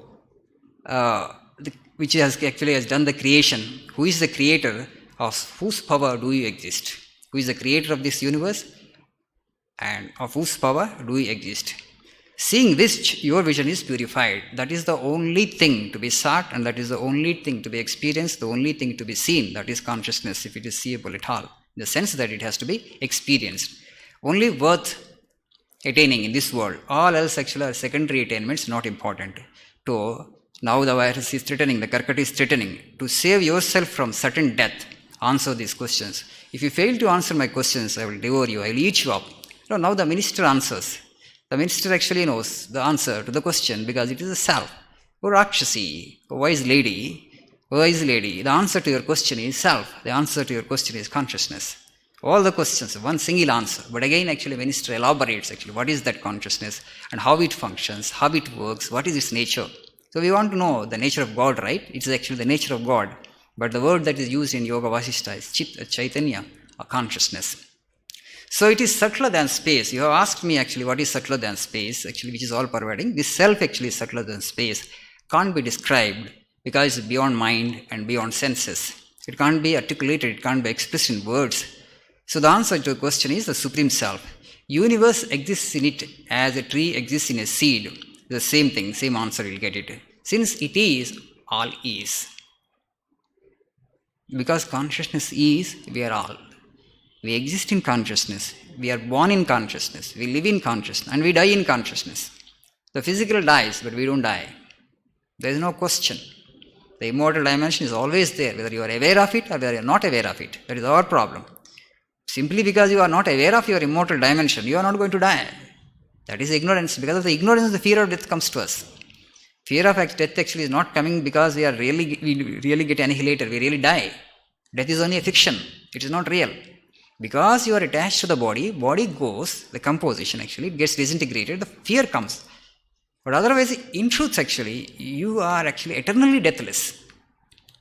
which has done the creation? Who is the creator? Of whose power do you exist? Who is the creator of this universe? And of whose power do we exist? Seeing which your vision is purified. That is the only thing to be sought and that is the only thing to be experienced, the only thing to be seen. That is consciousness, if it is seeable at all. In the sense that it has to be experienced. Only worth attaining in this world. All else actually are secondary attainments, not important. So, now the virus is threatening, the Karkati is threatening. To save yourself from certain death, answer these questions. If you fail to answer my questions, I will devour you, I will eat you up. No, now the minister answers. The minister actually knows the answer to the question because it is a self. O Rakshasi, O wise lady, the answer to your question is self. The answer to your question is consciousness. All the questions, one single answer. But again, actually, minister elaborates actually what is that consciousness and how it functions, how it works, what is its nature. So we want to know the nature of God, right? It's actually the nature of God. But the word that is used in Yoga Vasishta is Chaitanya, or consciousness. So it is subtler than space. You have asked me actually what is subtler than space, actually, which is all pervading. This self actually is subtler than space. Can't be described because it's beyond mind and beyond senses. It can't be articulated, it can't be expressed in words. So the answer to the question is the Supreme Self. universe exists in it as a tree exists in a seed. The same thing, same answer you'll get it. Since it is, all is. Because consciousness is, we are all. We exist in consciousness. We are born in consciousness. We live in consciousness. And we die in consciousness. The physical dies, but we don't die. There is no question. The immortal dimension is always there, whether you are aware of it or whether you are not aware of it. That is our problem. Simply because you are not aware of your immortal dimension, you are not going to die. That is ignorance. Because of the ignorance, the fear of death comes to us. Fear of death actually is not coming because we really get annihilated, we really die. Death is only a fiction. It is not real. Because you are attached to the body goes, the composition actually, it gets disintegrated, the fear comes. But otherwise, in truth actually, you are actually eternally deathless.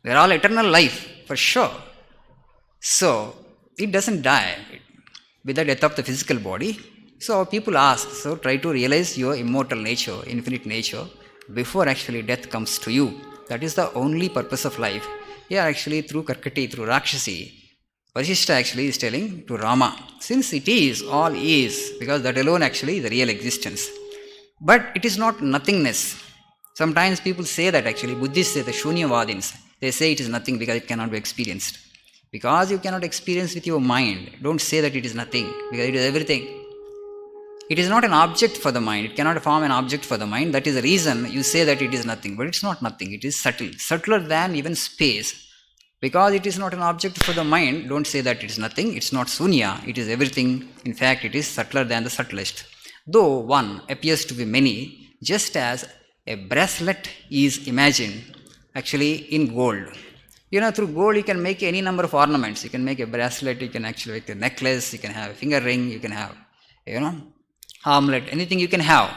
We are all eternal life, for sure. So, it doesn't die with the death of the physical body. So, people ask, so try to realize your immortal nature, infinite nature, before actually death comes to you. That is the only purpose of life. Here actually through Karkati, through Rakshasi, Vasishta actually is telling to Rama, since it is, all is, because that alone actually is the real existence. But it is not nothingness. Sometimes people say that actually, Buddhists say, the Shunyavadins, they say it is nothing because it cannot be experienced. Because you cannot experience with your mind, don't say that it is nothing, because it is everything. It is not an object for the mind. It cannot form an object for the mind. That is the reason you say that it is nothing. But it's not nothing. It is subtle. Subtler than even space. Because it is not an object for the mind, don't say that it is nothing. It's not sunya. It is everything. In fact, it is subtler than the subtlest. Though one appears to be many, just as a bracelet is imagined actually in gold. Through gold you can make any number of ornaments. You can make a bracelet, you can actually make a necklace, you can have a finger ring, you can have, armlet, anything you can have.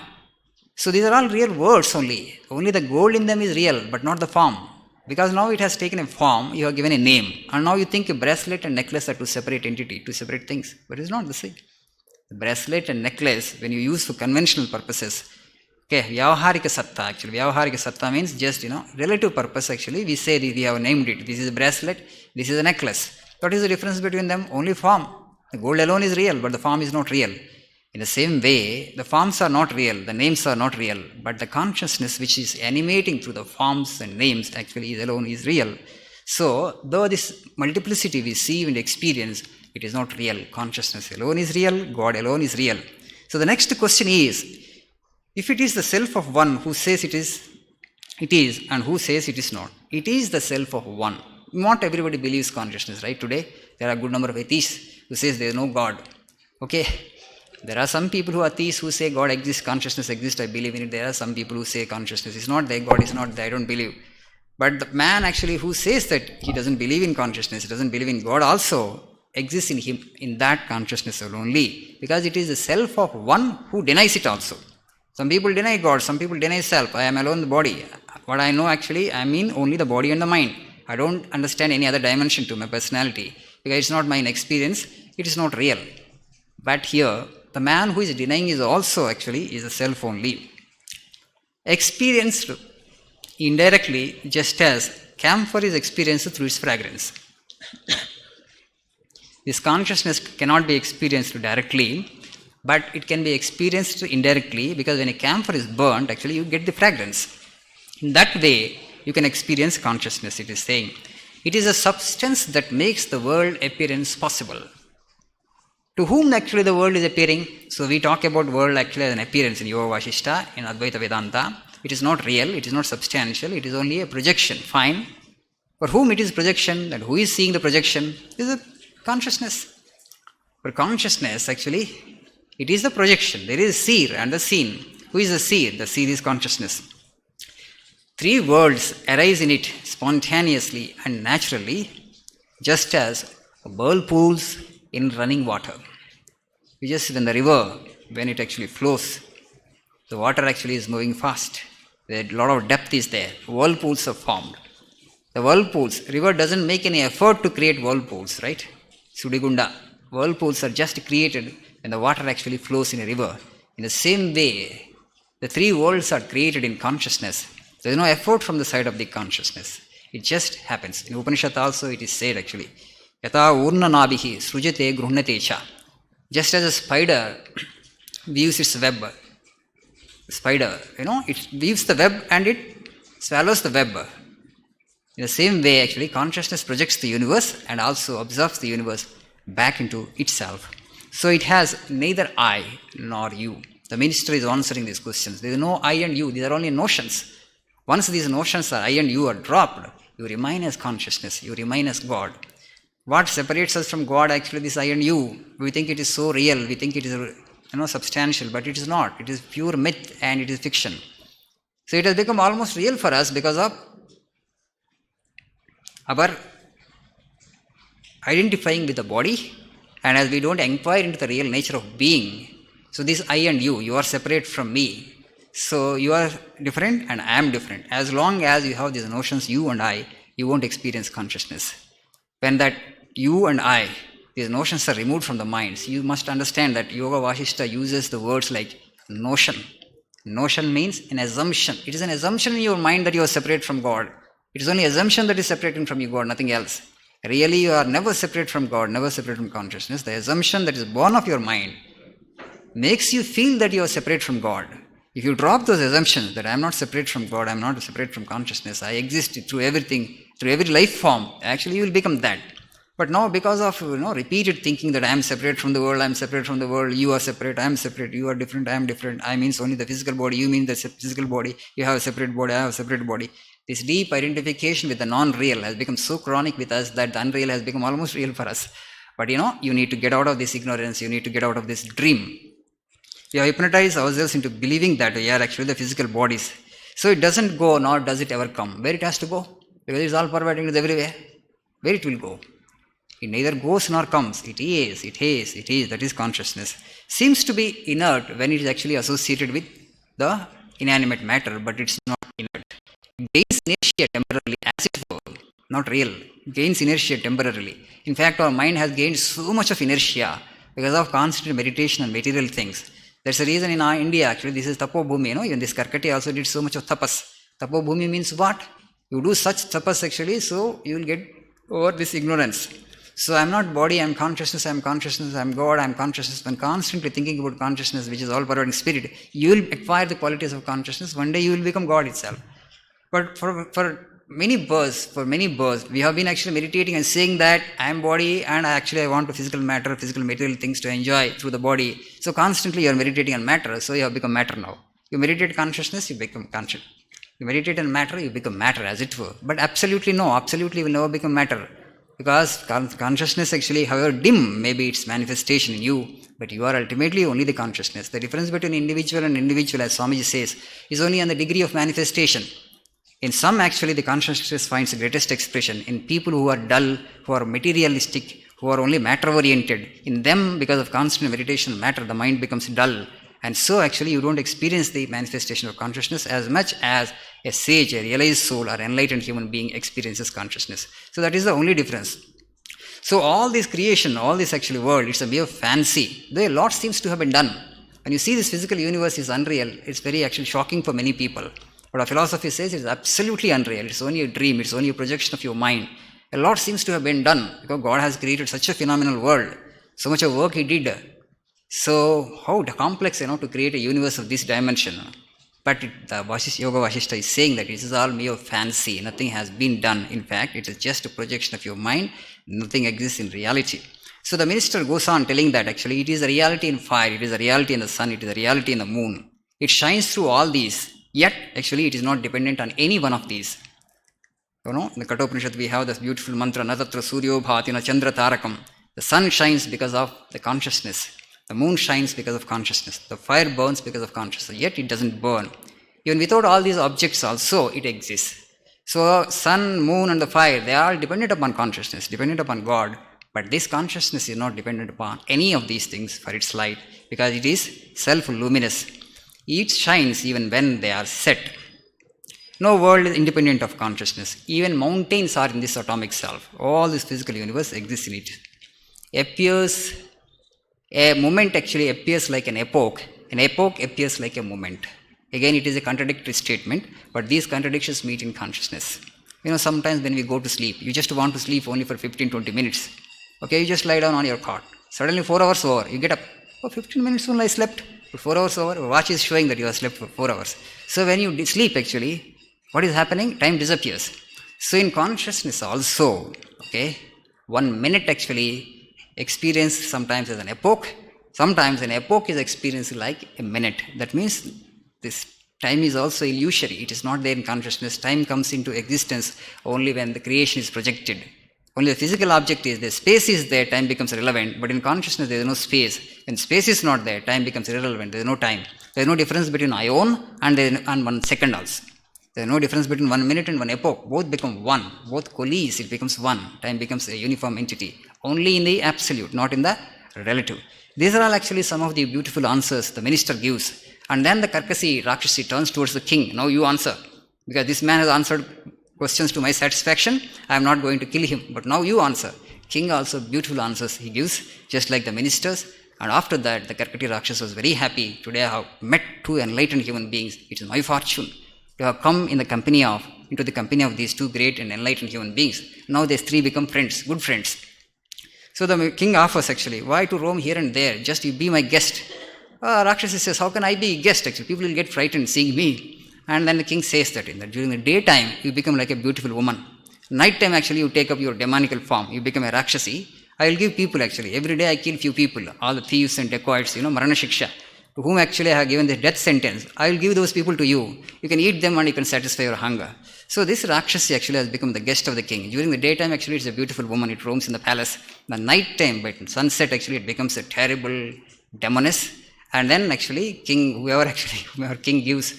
So these are all real words only. Only the gold in them is real, but not the form. Because now it has taken a form, you have given a name. And now you think a bracelet and necklace are two separate entities, two separate things. But it's not the same. The bracelet and necklace, when you use for conventional purposes, Vyavaharika Satta actually. Vyavaharika Satta means just, relative purpose actually. We say we have named it. This is a bracelet, this is a necklace. What is the difference between them? Only form. The gold alone is real, but the form is not real. In the same way, the forms are not real, the names are not real, but the consciousness which is animating through the forms and names actually alone is real. So, though this multiplicity we see and experience, it is not real. Consciousness alone is real, God alone is real. So, the next question is, if it is the self of one who says it is, and who says it is not. It is the self of one. Not everybody believes consciousness, right? Today, there are a good number of atheists who says there is no God. Okay? There are some people who are theists who say God exists, consciousness exists, I believe in it. There are some people who say consciousness is not there, God is not there, I don't believe. But the man actually who says that he doesn't believe in consciousness, he doesn't believe in God also exists in him, in that consciousness only. Because it is the self of one who denies it also. Some people deny God, some people deny self. I am alone the body. What I know actually, I mean only the body and the mind. I don't understand any other dimension to my personality. Because it's not my experience, it is not real. But here, the man who is denying is also actually is a self only. Experienced indirectly, just as camphor is experienced through its fragrance. This consciousness cannot be experienced directly, but it can be experienced indirectly, because when a camphor is burnt, actually you get the fragrance. In that way, you can experience consciousness, it is saying. It is a substance that makes the world appearance possible. To whom actually the world is appearing? So we talk about world actually as an appearance in Yoga Vasishta, in Advaita Vedanta. It is not real, it is not substantial, it is only a projection. Fine. For whom it is projection, and who is seeing the projection? Is a consciousness. For consciousness actually, it is the projection. There is seer and the seen. Who is the seer? The seer is consciousness. Three worlds arise in it spontaneously and naturally, just as whirlpools in running water. When the river, when it actually flows, the water actually is moving fast. A lot of depth is there. Whirlpools are formed. The whirlpools, river doesn't make any effort to create whirlpools, right? Sudigunda. Whirlpools are just created when the water actually flows in a river. In the same way, the three worlds are created in consciousness. There is no effort from the side of the consciousness. It just happens. In Upanishad also it is said actually, Yata urna nabihi srujate gruhnate cha. Just as a spider weaves its web, spider, it weaves the web and it swallows the web. In the same way, actually, consciousness projects the universe and also absorbs the universe back into itself. So it has neither I nor you. The minister is answering these questions. There is no I and you. These are only notions. Once these notions are I and you are dropped, you remain as consciousness. You remain as God. What separates us from God, actually, this I and you. We think it is so real. We think it is substantial, but it is not. It is pure myth and it is fiction. So it has become almost real for us because of our identifying with the body, and as we don't inquire into the real nature of being, so this I and you are separate from me. So you are different and I am different. As long as you have these notions, you and I, you won't experience consciousness. When that you and I, these notions are removed from the minds, you must understand that Yoga Vasishta uses the words like notion. Notion means an assumption. It is an assumption in your mind that you are separate from God. It is only assumption that is separating from you, God, nothing else. Really, you are never separate from God, never separate from consciousness. The assumption that is born of your mind makes you feel that you are separate from God. If you drop those assumptions that I am not separate from God, I am not separate from consciousness, I exist through everything, through every life form, actually you will become that. But now, because of repeated thinking that I am separate from the world, I am separate from the world, you are separate, I am separate, you are different, I am different, I means only the physical body, you mean the physical body, you have a separate body, I have a separate body. This deep identification with the non-real has become so chronic with us that the unreal has become almost real for us. But you need to get out of this ignorance, you need to get out of this dream. We have hypnotized ourselves into believing that we are actually the physical bodies. So it doesn't go, nor does it ever come. Where it has to go? Because it is all pervading, it is everywhere. Where it will go? It neither goes nor comes. It is. That is consciousness. Seems to be inert when it is actually associated with the inanimate matter, but it's not inert. It gains inertia temporarily, as it were, not real. It gains inertia temporarily. In fact, our mind has gained so much of inertia because of constant meditation on material things. That's the reason in India, actually, this is Tapo Bhumi. Even this Karkati also did so much of tapas. Tapo Bhumi means what? You do such tapas actually, so you will get over this ignorance. So I am not body, I am consciousness, I am God, I am consciousness. When constantly thinking about consciousness, which is all pervading spirit, you will acquire the qualities of consciousness. One day you will become God itself. But for many births, we have been actually meditating and saying that I am body and I want physical matter, physical material things to enjoy through the body. So constantly you are meditating on matter, so you have become matter now. You meditate consciousness, you become conscious. You meditate on matter, you become matter, as it were. But absolutely no, absolutely will never become matter. Because consciousness actually, however dim may be its manifestation in you, but you are ultimately only the consciousness. The difference between individual and individual, as Swamiji says, is only on the degree of manifestation. In some, actually, the consciousness finds the greatest expression in people who are dull, who are materialistic, who are only matter-oriented. In them, because of constant meditation on matter, the mind becomes dull. And so, actually, you don't experience the manifestation of consciousness as much as a sage, a realized soul, or enlightened human being experiences consciousness. So that is the only difference. So all this creation, all this actually world, it's a mere fancy. Though a lot seems to have been done. When you see this physical universe is unreal, it's very actually shocking for many people. But our philosophy says it's absolutely unreal. It's only a dream. It's only a projection of your mind. A lot seems to have been done because God has created such a phenomenal world. So much of work He did. So how complex, to create a universe of this dimension. But the Yoga Vasishta is saying that it is all mere fancy. Nothing has been done. In fact, it is just a projection of your mind. Nothing exists in reality. So the minister goes on telling that actually it is a reality in fire, it is a reality in the sun, it is a reality in the moon. It shines through all these, yet actually it is not dependent on any one of these. In the Kathopanishad we have this beautiful mantra, Natatra Suryo Bhati na Chandra Tarakam. The sun shines because of the consciousness. The moon shines because of consciousness. The fire burns because of consciousness. Yet it doesn't burn. Even without all these objects also, it exists. So sun, moon and the fire, they are all dependent upon consciousness, dependent upon God. But this consciousness is not dependent upon any of these things for its light because it is self-luminous. It shines even when they are set. No world is independent of consciousness. Even mountains are in this atomic self. All this physical universe exists in it. A moment actually appears like an epoch. An epoch appears like a moment. Again, it is a contradictory statement, but these contradictions meet in consciousness. Sometimes when we go to sleep, you just want to sleep only for 15-20 minutes. Okay, you just lie down on your cot. Suddenly 4 hours over. You get up. Oh, 15 minutes only I slept. But 4 hours over. Watch is showing that you have slept for 4 hours. So when you sleep actually, what is happening? Time disappears. So in consciousness also, okay, 1 minute actually experienced sometimes as an epoch. Sometimes an epoch is experienced like a minute. That means this time is also illusory. It is not there in consciousness. Time comes into existence only when the creation is projected. Only the physical object is there. Space is there, time becomes relevant. But in consciousness, there is no space. When space is not there, time becomes irrelevant. There is no time. There is no difference between ion and 1 second also. There is no difference between 1 minute and 1 epoch. Both become one. Both coalesce. It becomes one. Time becomes a uniform entity. Only in the absolute, not in the relative. These are all actually some of the beautiful answers the minister gives. And then the Karkasi Rakshasi turns towards the king. Now you answer. Because this man has answered questions to my satisfaction. I am not going to kill him. But now you answer. King also beautiful answers he gives, just like the ministers. And after that, the Karkati Rakshasa was very happy. Today I have met two enlightened human beings. It is my fortune to have come into the company of these two great and enlightened human beings. Now these three become friends, good friends. So the king offers actually, why to roam here and there? Just you be my guest. Rakshasa says, how can I be a guest actually? People will get frightened seeing me. And then the king says that during the daytime, you become like a beautiful woman. Night time actually, you take up your demonical form. You become a Rakshasi. I will give people actually. Every day I kill few people. All the thieves and dacoits, Marana Shiksha. To whom actually I have given the death sentence. I will give those people to you. You can eat them and you can satisfy your hunger. So this Rakshasi actually has become the guest of the king. During the daytime actually it's a beautiful woman. It roams in the palace. The night time, by sunset actually it becomes a terrible demoness. And then actually whoever king gives,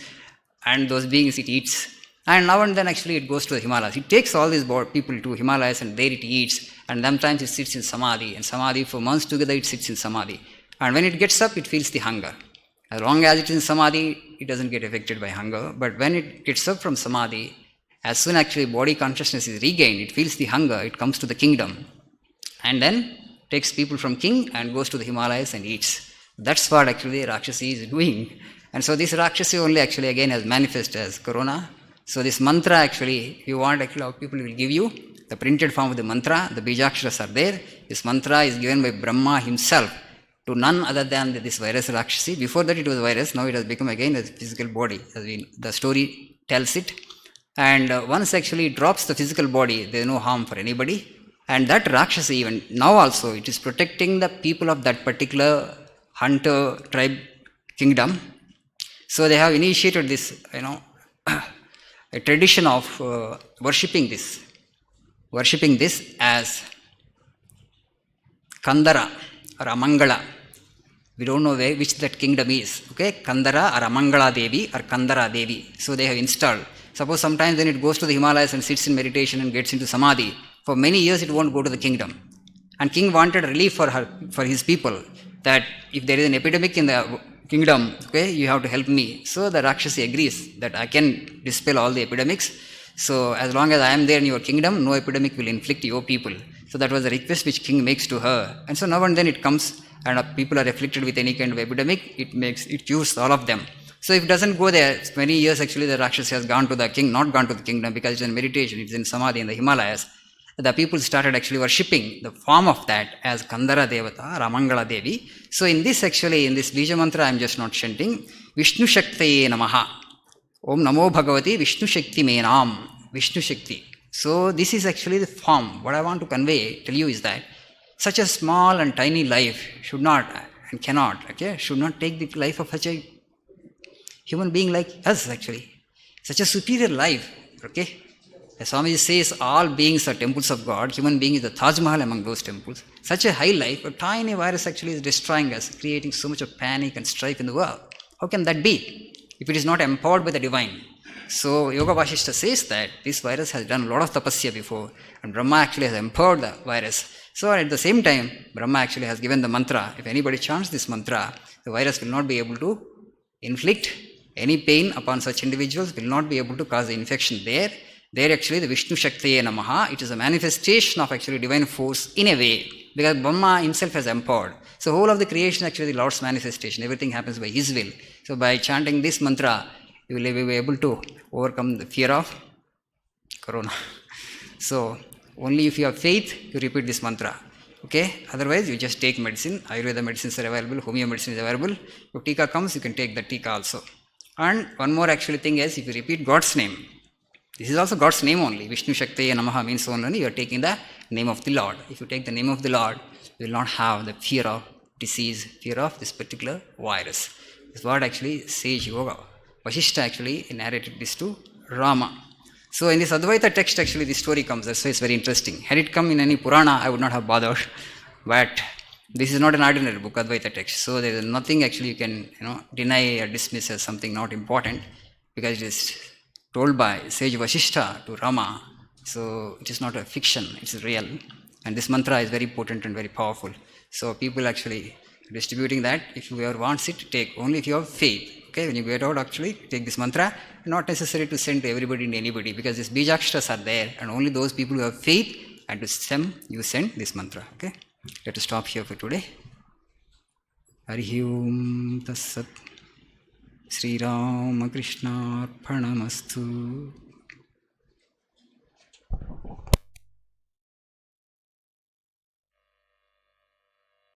and those beings it eats. And now and then actually it goes to the Himalayas. It takes all these people to Himalayas and there it eats. And sometimes it sits in Samadhi. And Samadhi for months together it sits in Samadhi. And when it gets up, it feels the hunger. As long as it is in Samadhi, it doesn't get affected by hunger. But when it gets up from Samadhi, as soon actually body consciousness is regained, it feels the hunger, it comes to the kingdom. And then takes people from king and goes to the Himalayas and eats. That's what actually Rakshasi is doing. And so this Rakshasi only actually again has manifested as Corona. So this mantra actually, if you want actually, people will give you the printed form of the mantra. The Bijaksharas are there. This mantra is given by Brahma himself to none other than this virus Rakshasi. Before that it was virus. Now it has become again a physical body. The story tells it. And once actually it drops the physical body, there is no harm for anybody. And that Rakshasi even now also, it is protecting the people of that particular hunter tribe kingdom. So they have initiated this, a tradition of worshipping this as Kandara or Amangala. We don't know which that kingdom is. Okay, Kandara or Amangala Devi or Kandara Devi. So they have installed. Suppose sometimes then it goes to the Himalayas and sits in meditation and gets into Samadhi. For many years it won't go to the kingdom. And king wanted relief for his people, that if there is an epidemic in the kingdom, okay, you have to help me. So the Rakshasi agrees that I can dispel all the epidemics. So as long as I am there in your kingdom, no epidemic will inflict your people. So that was the request which king makes to her. And so now and then it comes and people are afflicted with any kind of epidemic, it cures all of them. So if it doesn't go there, many years actually the Rakshasi has gone to the king, not gone to the kingdom, because it's in meditation, it's in Samadhi in the Himalayas. The people started actually worshipping the form of that as Kandara Devata, Ramangala Devi. So in this Bija Mantra I am just not chanting, Vishnu Shaktaye Namaha. Om Namo Bhagavati Vishnu Shakti Menam. Vishnu Shakti. So this is actually the form. What I want to tell you is that such a small and tiny life should not take the life of such a human being like us actually. Such a superior life. Okay. As Swamiji says, all beings are temples of God. Human being is the Taj Mahal among those temples. Such a high life, a tiny virus actually is destroying us, creating so much of panic and strife in the world. How can that be if it is not empowered by the divine? So Yoga Vasishta says that this virus has done a lot of tapasya before, and Brahma actually has empowered the virus. So at the same time, Brahma actually has given the mantra. If anybody chants this mantra, the virus will not be able to inflict any pain upon such individuals, will not be able to cause the infection there. There actually the Vishnu Shaktaye Namaha, it is a manifestation of actually divine force in a way, because Brahma himself has empowered. So whole of the creation actually the Lord's manifestation, everything happens by His will. So by chanting this mantra, you will be able to overcome the fear of Corona. So only if you have faith, you repeat this mantra. Okay, otherwise you just take medicine. Ayurveda medicines are available, homeo medicine is available. If tika comes, you can take the tika also. And one more actually thing is, if you repeat God's name, this is also God's name only. Vishnu Shakti Namaha means only you are taking the name of the Lord. If you take the name of the Lord, you will not have the fear of disease, fear of this particular virus. This is what actually sage yoga. Vasishta actually narrated this to Rama. So in this Advaita text actually the story comes, that's why it's very interesting. Had it come in any Purana, I would not have bothered. But this is not an ordinary book, Advaita text. So there is nothing actually you can deny or dismiss as something not important, because it is told by sage Vasishta to Rama. So it is not a fiction, it's real. And this mantra is very potent and very powerful. So people actually distributing that, if whoever wants it, take. Only if you have faith. Okay, when you get out, actually take this mantra. Not necessary to send to everybody and anybody, because these bijakshras are there, and only those people who have faith, and to them you send this mantra. Okay, let us stop here for today. Harihi Om Tassat. Sri Rama Krishna Arpanamastu.